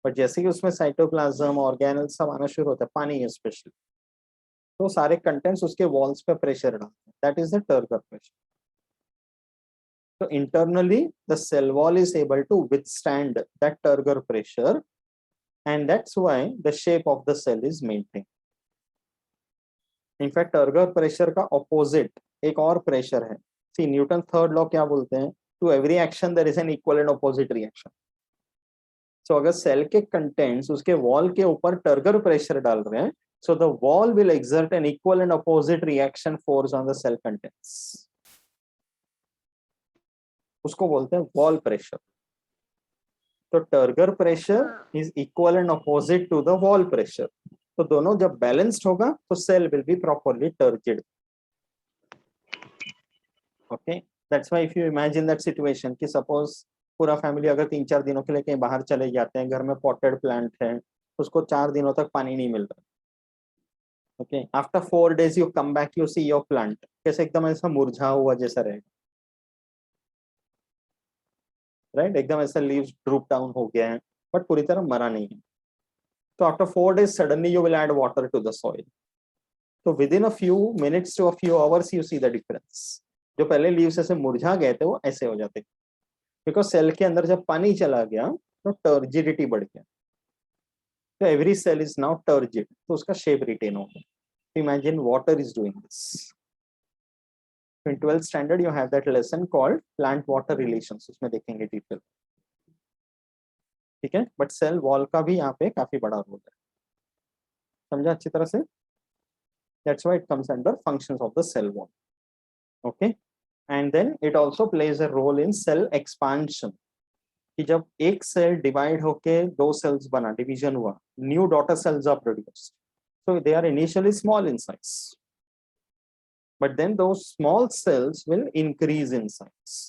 [SPEAKER 1] पर जैसे कि उसमें साइटोप्लाज्म, ऑर्गेनेल्स सब आना शुरू होता है, पानी स्पेशली, तो सारे कंटेंट्स उसके वॉल्स पे प्रेशर डालते हैं. That is the turgor pressure. So internally, the cell wall is able to withstand that turgor pressure, and that's why the shape of the cell is maintained. In fact, turgor pressure का opposite एक और pressure है. See, Newton third law क्या बोलते हैं? To every action there is an equal and opposite reaction. So अगर cell के contents उसके wall के ऊपर turgor pressure डाल रहे हैं, so the wall will exert an equal and opposite reaction force on the cell contents. उसको बोलते हैं wall pressure. तो turgor pressure is equal and opposite to the wall pressure. तो दोनों जब बैलेंस्ड होगा तो cell will be properly turgid. Okay, that's why if you imagine that situation कि सपोज पूरा फैमिली अगर 3-4 दिनों के लिए कहीं बाहर चले जाते हैं, घर में पॉटेड प्लांट है, उसको 4 दिनों तक पानी नहीं मिल रहा. Okay, after 4 days you come back, you see your plant कैसे एकदम ऐसा मुरझा हुआ जैसा रहेगा, राइट. एकदम ऐसा लीव्स ड्रूप डाउन हो गया है, बट पूरी तरह मरा नहीं है. So after 4 days, suddenly you will add water to the soil. So within a few minutes to a few hours, you see the difference. जो पहले लीव्स ऐसे मुरझा गए थे वो ऐसे हो जाते, बिकॉज सेल के अंदर जब पानी चला गया तो टर्जिडिटी बढ़ गया. तो every cell is now turgid, तो उसका शेप रिटेन हो गया. Imagine water is doing this. In 12th standard you have that lesson called plant water relations, उसमें देखेंगे डिटेल. ठीक है, बट सेल वॉल का भी यहाँ पे काफी बड़ा रोल है. समझा अच्छी तरह से? That's why it comes under functions of the cell wall. Okay, and then it also plays a role in cell expansion. कि जब एक सेल डिवाइड होके 2 सेल्स बना, डिवीजन हुआ, new daughter cells are produced. So they are initially small in size, but then those small cells will increase in size.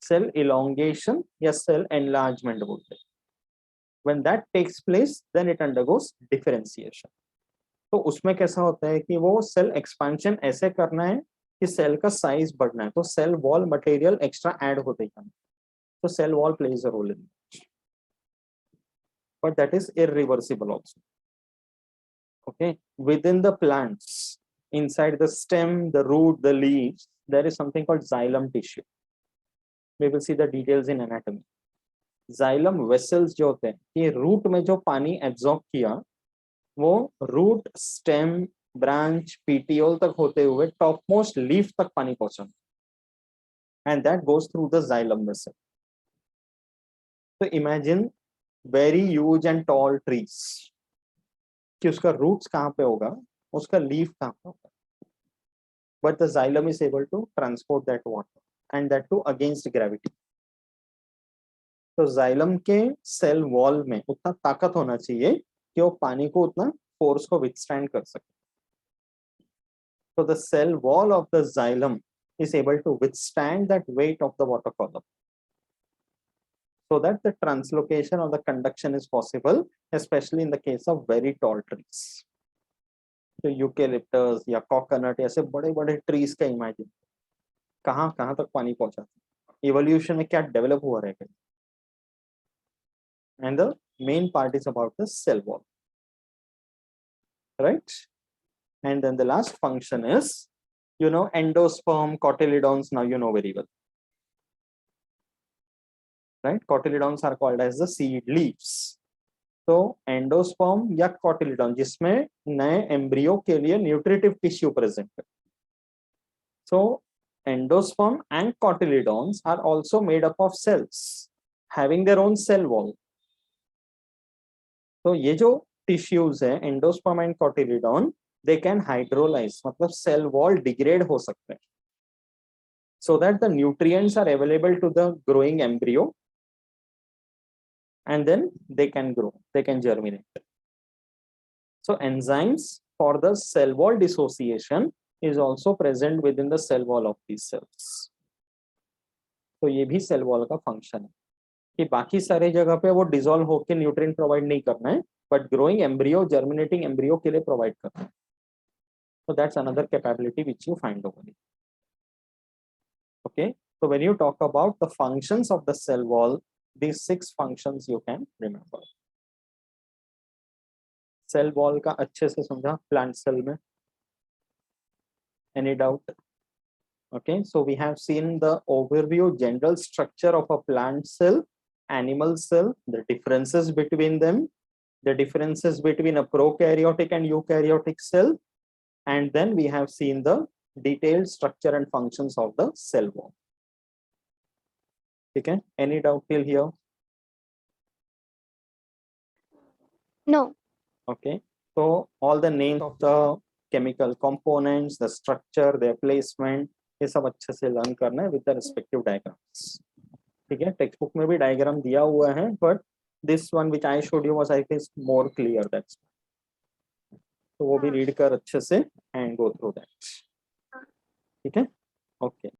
[SPEAKER 1] Cell elongation या cell enlargement बोलते हैं. When that takes place, then it undergoes differentiation. तो उसमें कैसा होता है कि वो सेल एक्सपेंशन ऐसे करना है कि सेल का साइज बढ़ना है, तो cell wall material extra add होते जाना. तो cell wall plays a role in, but that is irreversible also. Okay, within the plants, inside the stem, the root, the leaves, there is something called xylem tissue. We will see the details in anatomy. Xylem vessels जो होते हैं, ये root में जो पानी absorb किया वो root, stem, branch, petiole तक होते हुए टॉप मोस्ट लीफ तक पानी पहुंचा, and that goes through the xylem vessel. तो imagine very huge and tall trees, कि उसका रूट्स कहाँ पे होगा, उसका लीफ कहाँ पे होगा, but the xylem is able to transport that water and that too against gravity. तो जाइलम के सेल वॉल में उतना ताकत होना चाहिए कि वो पानी को उतना फोर्स को विथस्टैंड कर सके. So the cell wall of the xylem is able to withstand that weight of the water column, so that the translocation or the conduction is possible, especially in the case of very tall trees. तो eucalyptus या coconut ऐसे बड़े बड़े trees का imagine, कहाँ कहाँ तक पानी पहुंचा, इवोल्यूशन में क्या डेवलप हुआ रहेगा. And the main part is about the cell wall, right. And then the last function is, endosperm, cotyledons. Now you know very well, right? Cotyledons are called as the seed leaves. तो endosperm या कोटिलिडॉन जिसमें नए embryo के लिए nutritive tissue present है. So endosperm and cotyledons are also made up of cells having their own cell wall. तो ये जो टिश्यूज है endosperm and cotyledon, they can hydrolyze, मतलब cell wall degrade हो सकते हैं, so that the nutrients are available to the growing embryo and then they can grow, they can germinate. So enzymes for the cell wall dissociation is also present within the cell wall of these cells. तो ये भी cell wall का function है कि बाकी सारे जगह पे वो dissolve होके nutrient provide नहीं करना है, but growing embryo, germinating embryo के लिए provide करना है. So that's another capability which you find over here. Okay, so when you talk about the functions of the cell wall, these 6 functions you can remember. Cell wall का अच्छे से समझा plant cell में? Any doubt? Okay, so we have seen the overview general structure of a plant cell, animal cell, the differences between them, the differences between a prokaryotic and eukaryotic cell, and then we have seen the detailed structure and functions of the cell wall. Okay, any doubt till here?
[SPEAKER 2] No.
[SPEAKER 1] Okay, so all the names of the chemical components, the structure, their placement, ये सब अच्छे से learn करना है with the respective diagrams. ठीक है, text book में भी डायग्राम दिया हुआ है, but this one which I showed you was I think more clear. That's तो वो भी रीड कर अच्छे से and go through that. ठीक है, okay.